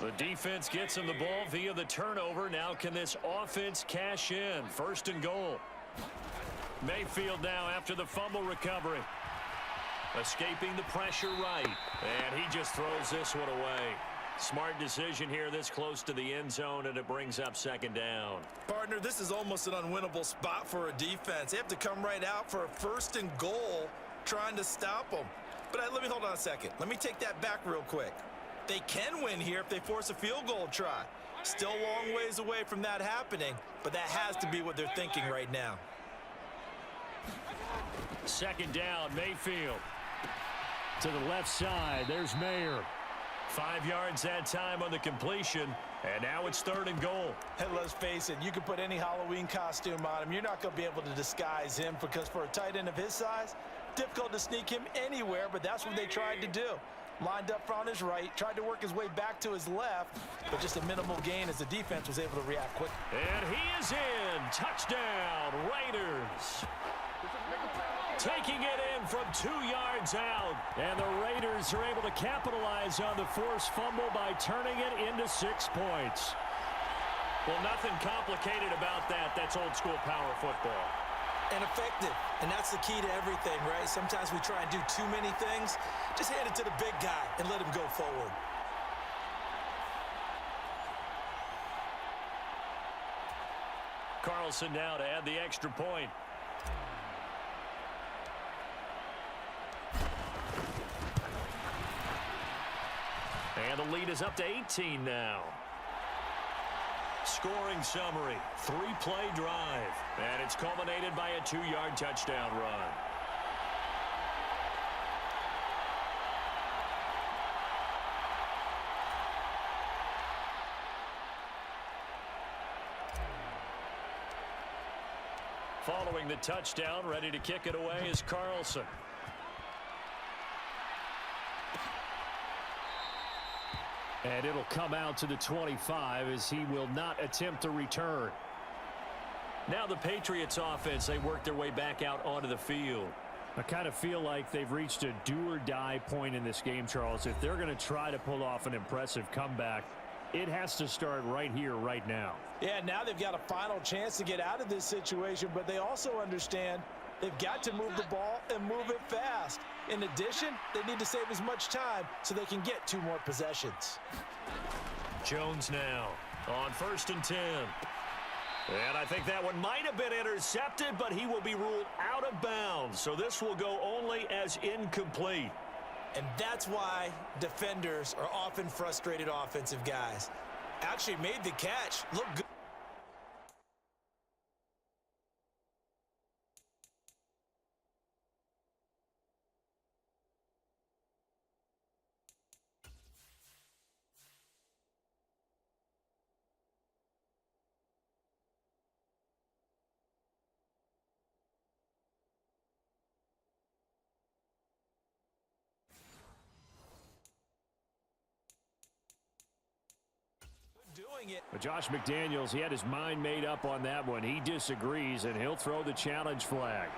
The defense gets him the ball via the turnover. Now can this offense cash in? 1st and goal. Mayfield now after the fumble recovery. Escaping the pressure right. And he just throws this one away. Smart decision here this close to the end zone, and it brings up 2nd down. Partner, this is almost an unwinnable spot for a defense. They have to come right out for a 1st and goal trying to stop them. But let me hold on a second. Let me take that back real quick. They can win here if they force a field goal try. Still a long ways away from that happening, but that has to be what they're thinking right now. 2nd down, Mayfield. To the left side, there's Mayer. 5 yards that time on the completion, and now it's 3rd and goal. And let's face it, you can put any Halloween costume on him. You're not going to be able to disguise him because for a tight end of his size, difficult to sneak him anywhere, but that's what they tried to do. Lined up on his right, tried to work his way back to his left, but just a minimal gain as the defense was able to react quickly. And he is in. Touchdown, Raiders. Taking it in from 2 yards out. And the Raiders are able to capitalize on the forced fumble by turning it into 6 points. Well, nothing complicated about that. That's old school power football. And effective. And that's the key to everything, right? Sometimes we try and do too many things. Just hand it to the big guy and let him go forward. Carlson now to add the extra point. And the lead is up to 18 now. Scoring summary, 3-play drive. And it's culminated by a 2-yard touchdown run. Following the touchdown, ready to kick it away is Carlson. And it'll come out to the 25 as he will not attempt a return. Now the Patriots offense, they work their way back out onto the field. I kind of feel like they've reached a do-or-die point in this game, Charles. If they're going to try to pull off an impressive comeback, it has to start right here, right now. Yeah, now they've got a final chance to get out of this situation, but they also understand they've got to move the ball and move it fast. In addition, they need to save as much time so they can get 2 more possessions. Jones now on 1st and 10. And I think that one might have been intercepted, but he will be ruled out of bounds. So this will go only as incomplete. And that's why defenders are often frustrated offensive guys. Actually made the catch. Look good. But Josh McDaniels, he had his mind made up on that one. He disagrees, and he'll throw the challenge flag.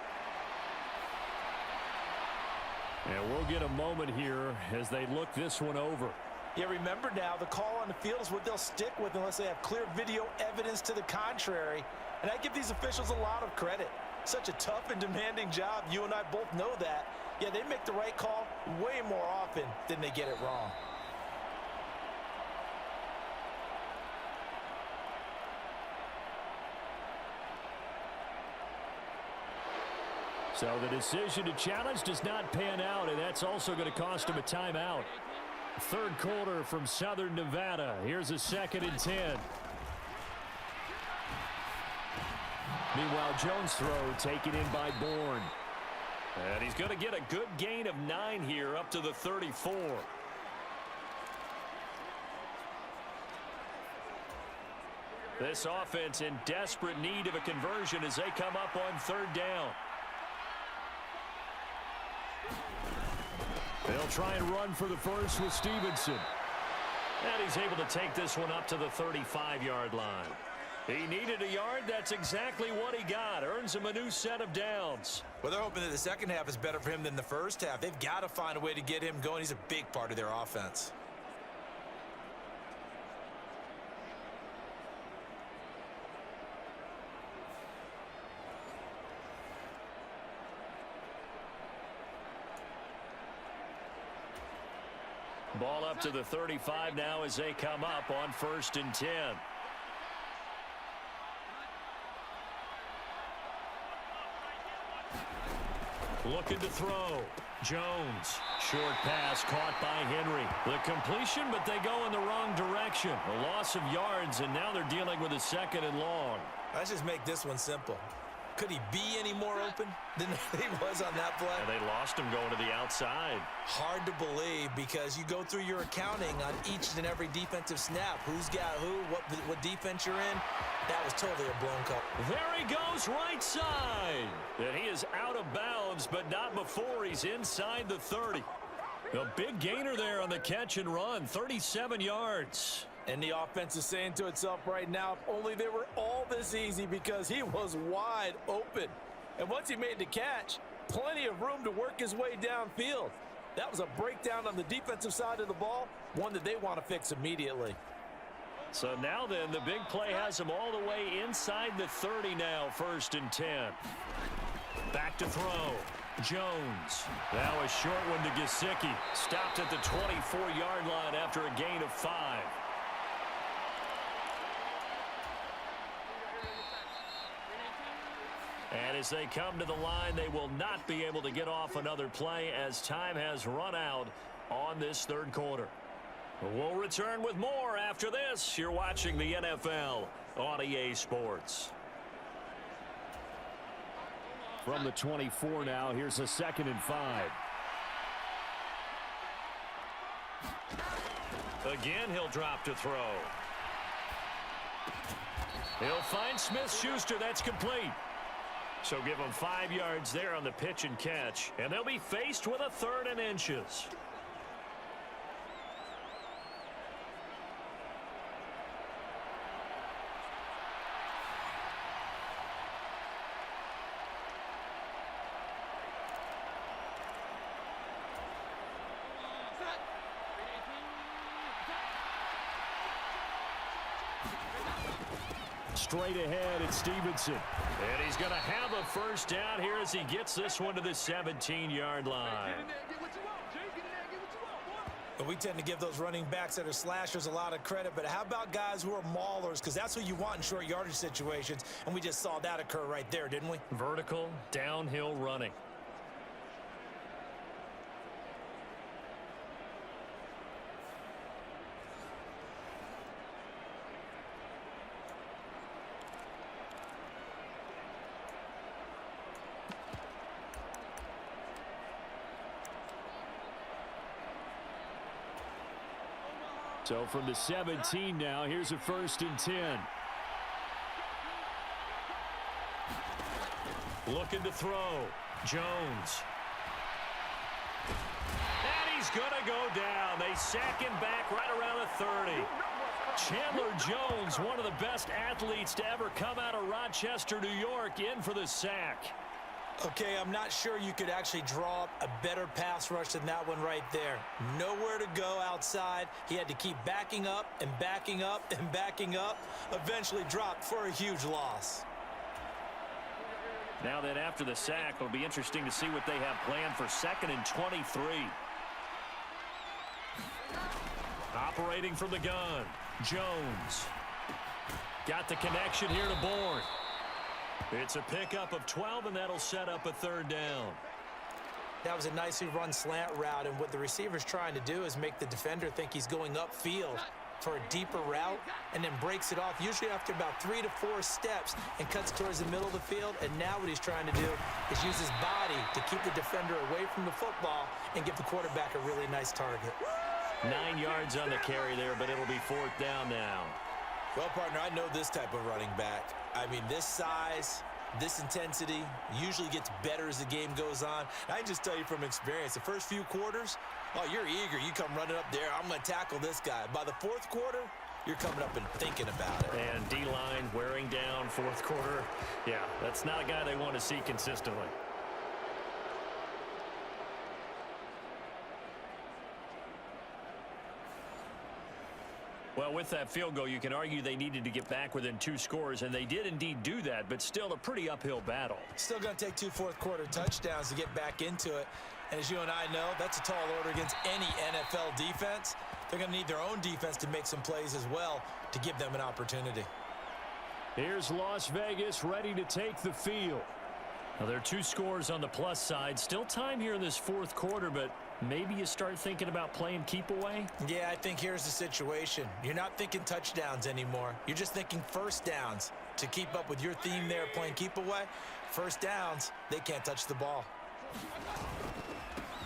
And we'll get a moment here as they look this one over. Yeah, remember now, the call on the field is what they'll stick with unless they have clear video evidence to the contrary. And I give these officials a lot of credit. Such a tough and demanding job. You and I both know that. Yeah, they make the right call way more often than they get it wrong. So the decision to challenge does not pan out, and that's also going to cost him a timeout. 3rd quarter from Southern Nevada. Here's a 2nd and 10. Meanwhile, Jones' throw taken in by Bourne. And he's going to get a good gain of 9 here up to the 34. This offense in desperate need of a conversion as they come up on 3rd down. They'll try and run for the first with Stevenson. And he's able to take this one up to the 35-yard line. He needed a yard. That's exactly what he got. Earns him a new set of downs. Well, they're hoping that the second half is better for him than the first half. They've got to find a way to get him going. He's a big part of their offense. Ball up to the 35 now as they come up on 1st and 10. Looking to throw. Jones. Short pass caught by Henry. The completion, but they go in the wrong direction. A loss of yards, and now they're dealing with a 2nd and long. Let's just make this one simple. Could he be any more open than he was on that play? And they lost him going to the outside. Hard to believe because you go through your accounting on each and every defensive snap. Who's got who, what defense you're in. That was totally a blown call. There he goes right side. And he is out of bounds, but not before he's inside the 30. A big gainer there on the catch and run, 37 yards. And the offense is saying to itself right now, if only they were all this easy because he was wide open. And once he made the catch, plenty of room to work his way downfield. That was a breakdown on the defensive side of the ball, one that they want to fix immediately. So now then, the big play has him all the way inside the 30 now, 1st and 10. Back to throw. Jones. Now a short one to Gesicki. Stopped at the 24-yard line after a gain of 5. And as they come to the line, they will not be able to get off another play as time has run out on this 3rd quarter. We'll return with more after this. You're watching the NFL on EA Sports. From the 24 now, here's a 2nd and 5. Again, he'll drop to throw. He'll find Smith-Schuster. That's complete. So give them 5 yards there on the pitch and catch. And they'll be faced with a 3rd and inches. Straight ahead, it's Stevenson. And he's going to have a 1st down here as he gets this one to the 17-yard line. But we tend to give those running backs that are slashers a lot of credit. But how about guys who are maulers? Because that's who you want in short yardage situations. And we just saw that occur right there, didn't we? Vertical, downhill running. So from the 17 now, here's a 1st and 10. Looking to throw. Jones. And he's going to go down. They sack him back right around the 30. Chandler Jones, one of the best athletes to ever come out of Rochester, New York, in for the sack. Okay, I'm not sure you could actually draw up a better pass rush than that one right there. Nowhere to go outside. He had to keep backing up and backing up and backing up. Eventually dropped for a huge loss. Now then, after the sack, it'll be interesting to see what they have planned for 2nd and 23. Operating from the gun. Jones. Got the connection here to Bourne. It's a pickup of 12, and that'll set up a 3rd down. That was a nicely run slant route, and what the receiver's trying to do is make the defender think he's going upfield for a deeper route and then breaks it off, usually after about 3 to 4 steps, and cuts towards the middle of the field. And now what he's trying to do is use his body to keep the defender away from the football and give the quarterback a really nice target. 9 yards on the carry there, but it'll be 4th down now. Well, partner, I know this type of running back. I mean, this size, This intensity usually gets better as the game goes on. I can just tell you from experience, the first few quarters, oh, you're eager. You come running up there, I'm going to tackle this guy. By the fourth quarter, you're coming up and thinking about it. And D-line wearing down fourth quarter. Yeah, that's not a guy they want to see consistently. Well, with that field goal, you can argue they needed to get back within 2 scores, and they did indeed do that, but still a pretty uphill battle. Still going to take 2 fourth-quarter touchdowns to get back into it. And as you and I know, that's a tall order against any NFL defense. They're going to need their own defense to make some plays as well to give them an opportunity. Here's Las Vegas ready to take the field. Now, there are 2 scores on the plus side. Still time here in this fourth quarter, but maybe you start thinking about playing keep away? Yeah, I think here's the situation. You're not thinking touchdowns anymore. You're just thinking first downs. To keep up with your theme there playing keep away, first downs, they can't touch the ball.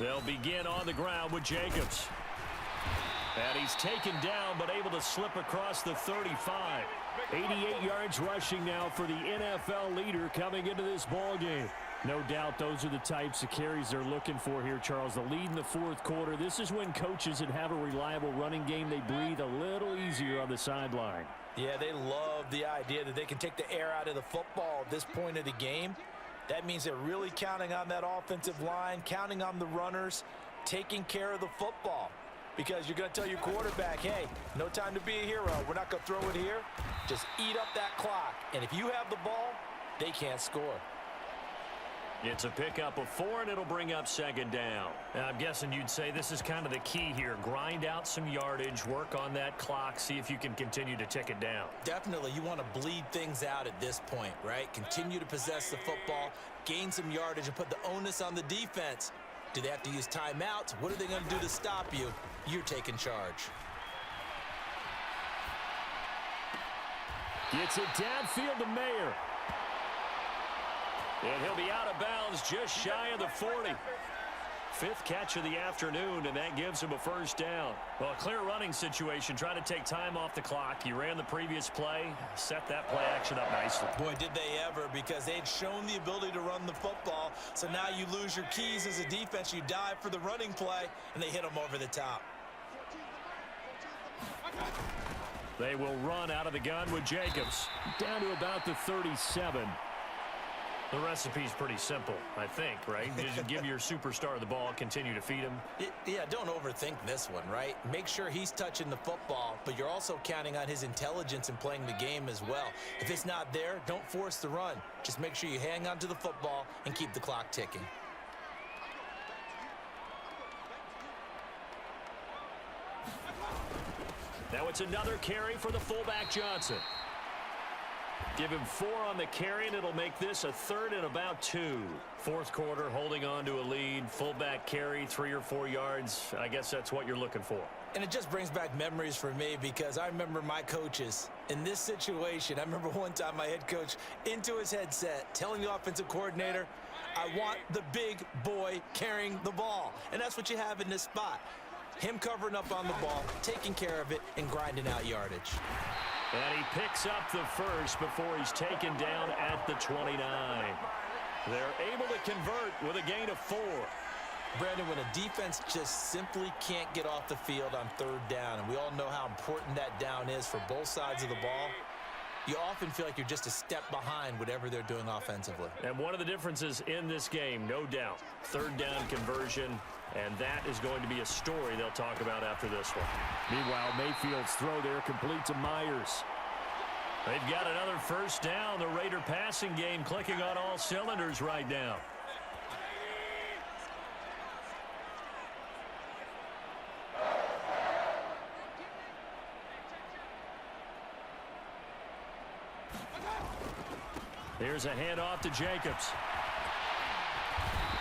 They'll begin on the ground with Jacobs. And he's taken down, but able to slip across the 35. 88 yards rushing now for the NFL leader coming into this ball game. No doubt those are the types of carries they're looking for here, Charles. The lead in the fourth quarter. This is when coaches that have a reliable running game, they breathe a little easier on the sideline. Yeah, they love the idea that they can take the air out of the football at this point of the game. That means they're really counting on that offensive line, counting on the runners, taking care of the football. Because you're going to tell your quarterback, hey, no time to be a hero. We're not going to throw it here. Just eat up that clock. And if you have the ball, they can't score. It's a pickup of 4, and it'll bring up second down. I'm guessing you'd say this is kind of the key here. Grind out some yardage, work on that clock, see if you can continue to tick it down. Definitely, you want to bleed things out at this point, right? Continue to possess the football, gain some yardage, and put the onus on the defense. Do they have to use timeouts? What are they going to do to stop you? You're taking charge. Gets it downfield to Mayer. And he'll be out of bounds just shy of the 40. 5th catch of the afternoon, and that gives him a first down. Well, a clear running situation. Try to take time off the clock. You ran the previous play, set that play action up nicely. Boy, did they ever, because they'd shown the ability to run the football. So now you lose your keys as a defense. You dive for the running play, and they hit them over the top. They will run out of the gun with Jacobs. Down to about the 37. The recipe's pretty simple, I think, right? You just give your superstar the ball, continue to feed him. Yeah, don't overthink this one, right? Make sure he's touching the football, but you're also counting on his intelligence in playing the game as well. If it's not there, don't force the run. Just make sure you hang on to the football and keep the clock ticking. Now it's another carry for the fullback Johnson. Give him 4 on the carry, and it'll make this a 3rd and about 2. Fourth quarter, holding on to a lead. Fullback carry, 3 or 4 yards. I guess that's what you're looking for. And it just brings back memories for me, because I remember my coaches in this situation. I remember one time my head coach into his headset telling the offensive coordinator, I want the big boy carrying the ball. And that's what you have in this spot. Him covering up on the ball, taking care of it, and grinding out yardage. And he picks up the first before he's taken down at the 29. They're able to convert with a gain of 4. Brandon, when a defense just simply can't get off the field on 3rd down, and we all know how important that down is for both sides of the ball, you often feel like you're just a step behind whatever they're doing offensively. And one of the differences in this game, no doubt, 3rd down conversion, and that is going to be a story they'll talk about after this one. Meanwhile, Mayfield's throw there complete to Myers. They've got another first down. The Raider passing game clicking on all cylinders right now. Here's a handoff to Jacobs.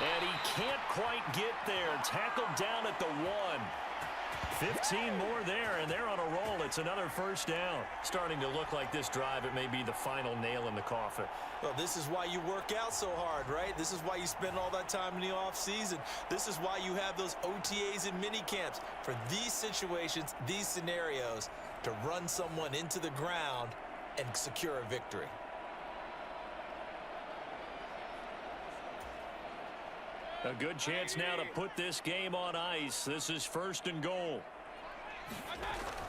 And he can't quite get there. Tackled down at the 1. 15 more there, and they're on a roll. It's another first down. Starting to look like this drive, it may be the final nail in the coffin. Well, this is why you work out so hard, right? This is why you spend all that time in the offseason. This is why you have those OTAs and mini camps for these situations, these scenarios, to run someone into the ground and secure a victory. A good chance now to put this game on ice. This is 1st and goal.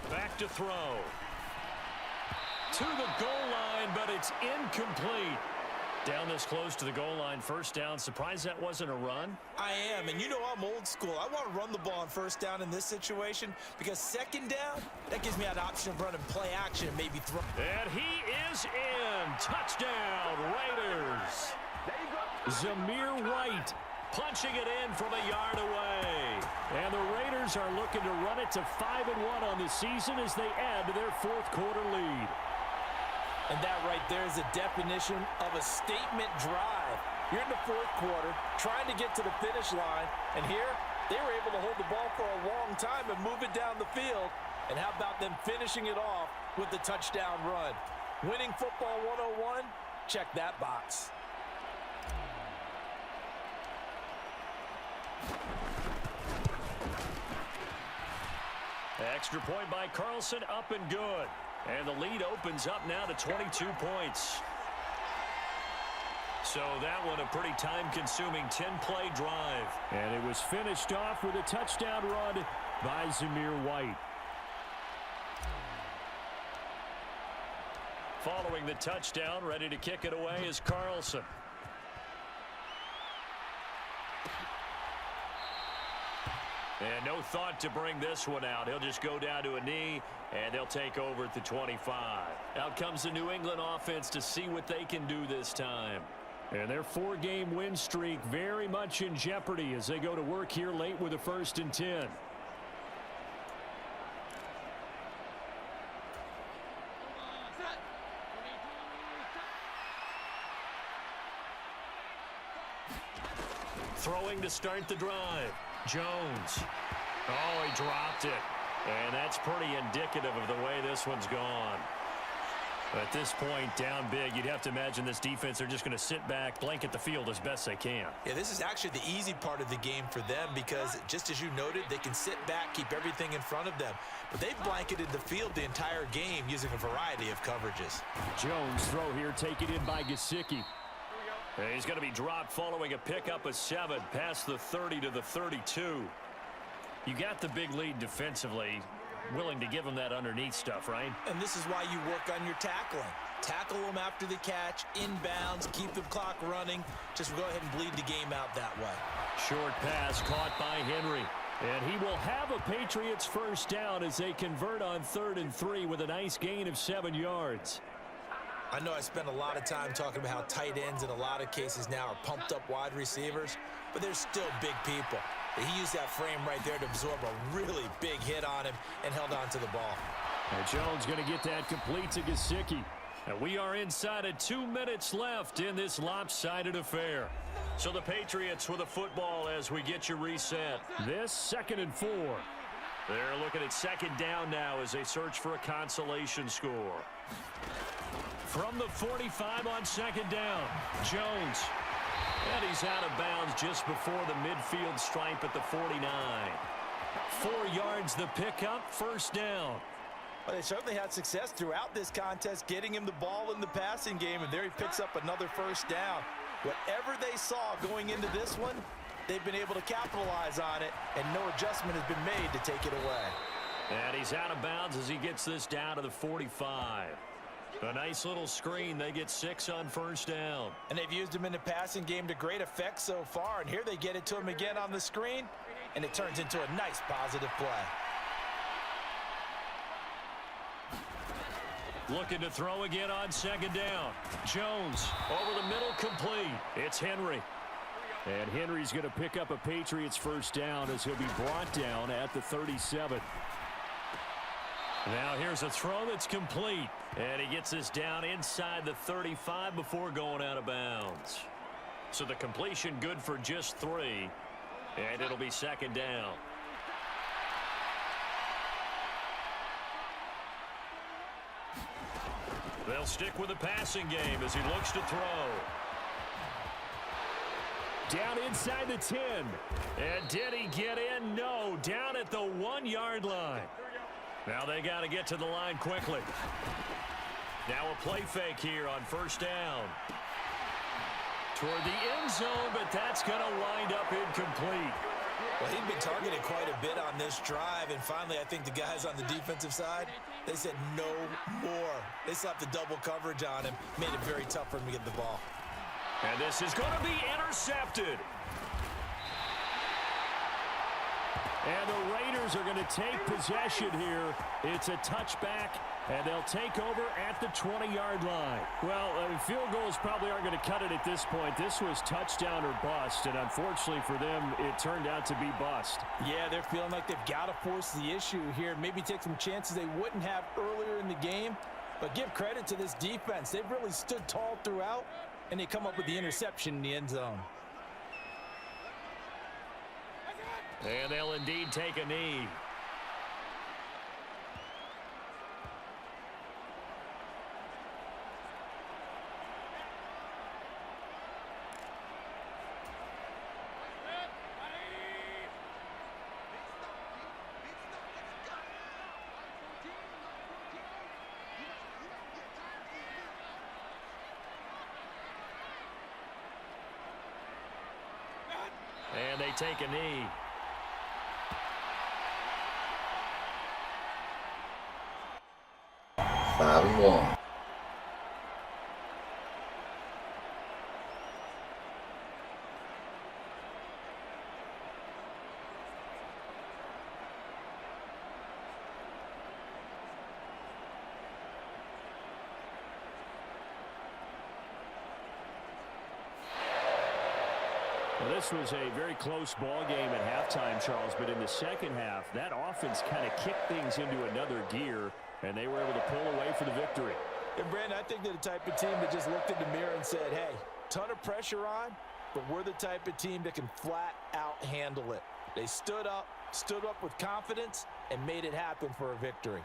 Back to throw. To the goal line, but it's incomplete. Down this close to the goal line, 1st down. Surprised that wasn't a run? I am, and you know I'm old school. I want to run the ball on 1st down in this situation because 2nd down, that gives me an option of running play action and maybe throw. And he is in. Touchdown, Raiders. Zamir White punching it in from a yard away. And the Raiders are looking to run it to 5-1 on the season as they add to their 4th quarter lead. And that right there is a definition of a statement drive. You're in the 4th quarter, trying to get to the finish line, and here they were able to hold the ball for a long time and move it down the field. And how about them finishing it off with the touchdown run? Winning football 101, check that box. Extra point by Carlson, up and good. And the lead opens up now to 22 points. So that one a pretty time-consuming 10-play drive. And it was finished off with a touchdown run by Zamir White. Following the touchdown, ready to kick it away is Carlson. And no thought to bring this one out. He'll just go down to a knee, and they'll take over at the 25. Out comes the New England offense to see what they can do this time. And their 4-game win streak very much in jeopardy as they go to work here late with a 1st and 10. Throwing to start the drive. Jones. Oh, he dropped it. And that's pretty indicative of the way this one's gone. At this point, down big, you'd have to imagine this defense, they're just going to sit back, blanket the field as best they can. Yeah, this is actually the easy part of the game for them because, just as you noted, they can sit back, keep everything in front of them. But they've blanketed the field the entire game using a variety of coverages. Jones throw here, taken in by Gesicki. He's going to be dropped following a pickup of 7 past the 30 to the 32. You got the big lead defensively. Willing to give them that underneath stuff, right? And this is why you work on your tackling. Tackle them after the catch, inbounds, keep the clock running. Just go ahead and bleed the game out that way. Short pass caught by Henry. And he will have a Patriots 1st down as they convert on 3rd and 3 with a nice gain of 7 yards. I know I spend a lot of time talking about how tight ends in a lot of cases now are pumped up wide receivers, but they're still big people. He used that frame right there to absorb a really big hit on him and held on to the ball. And Jones going to get that complete to Gesicki. And we are inside of 2 minutes left in this lopsided affair. So the Patriots with a football as we get you reset. This 2nd and 4. They're looking at 2nd down now as they search for a consolation score. From the 45 on 2nd down, Jones. And he's out of bounds just before the midfield stripe at the 49. 4 yards the pickup, 1st down. Well, they certainly had success throughout this contest, getting him the ball in the passing game, and there he picks up another 1st down. Whatever they saw going into this one, they've been able to capitalize on it, and no adjustment has been made to take it away. And he's out of bounds as he gets this down to the 45. A nice little screen. They get 6 on 1st down. And they've used him in the passing game to great effect so far. And here they get it to him again on the screen. And it turns into a nice positive play. Looking to throw again on 2nd down. Jones over the middle, complete. It's Henry. And Henry's going to pick up a Patriots 1st down as he'll be brought down at the 37. Now here's a throw that's complete. And he gets this down inside the 35 before going out of bounds. So the completion good for just 3. And it'll be 2nd down. They'll stick with the passing game as he looks to throw. Down inside the 10. And did he get in? No. Down at the 1-yard line. Now they got to get to the line quickly. Now a play fake here on 1st down. Toward the end zone, but that's going to wind up incomplete. Well, he'd been targeted quite a bit on this drive, and finally I think the guys on the defensive side, they said no more. They slapped the double coverage on him, made it very tough for him to get the ball. And this is going to be intercepted. And the Raiders are going to take possession here. It's a touchback, and they'll take over at the 20-yard line. Well, field goals probably aren't going to cut it at this point. This was touchdown or bust, and unfortunately for them, it turned out to be bust. Yeah, they're feeling like they've got to force the issue here, maybe take some chances they wouldn't have earlier in the game. But give credit to this defense. They've really stood tall throughout, and they come up with the interception in the end zone. And they'll indeed take a knee. And they take a knee. Five and one. Well, this was a very close ball game at halftime, Charles, but in the second half, that offense kind of kicked things into another gear, and they were able to pull away for the victory. And, Brandon, I think they're the type of team that just looked in the mirror and said, hey, ton of pressure on, but we're the type of team that can flat out handle it. They stood up with confidence, and made it happen for a victory.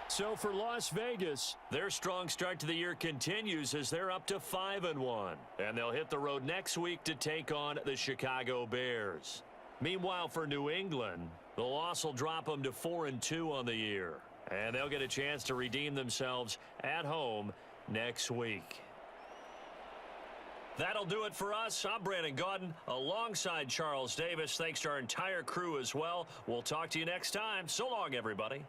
So for Las Vegas, their strong start to the year continues as they're up to 5-1. And they'll hit the road next week to take on the Chicago Bears. Meanwhile, for New England, the loss will drop them to 4-2 on the year. And they'll get a chance to redeem themselves at home next week. That'll do it for us. I'm Brandon Gaudin alongside Charles Davis. Thanks to our entire crew as well. We'll talk to you next time. So long, everybody.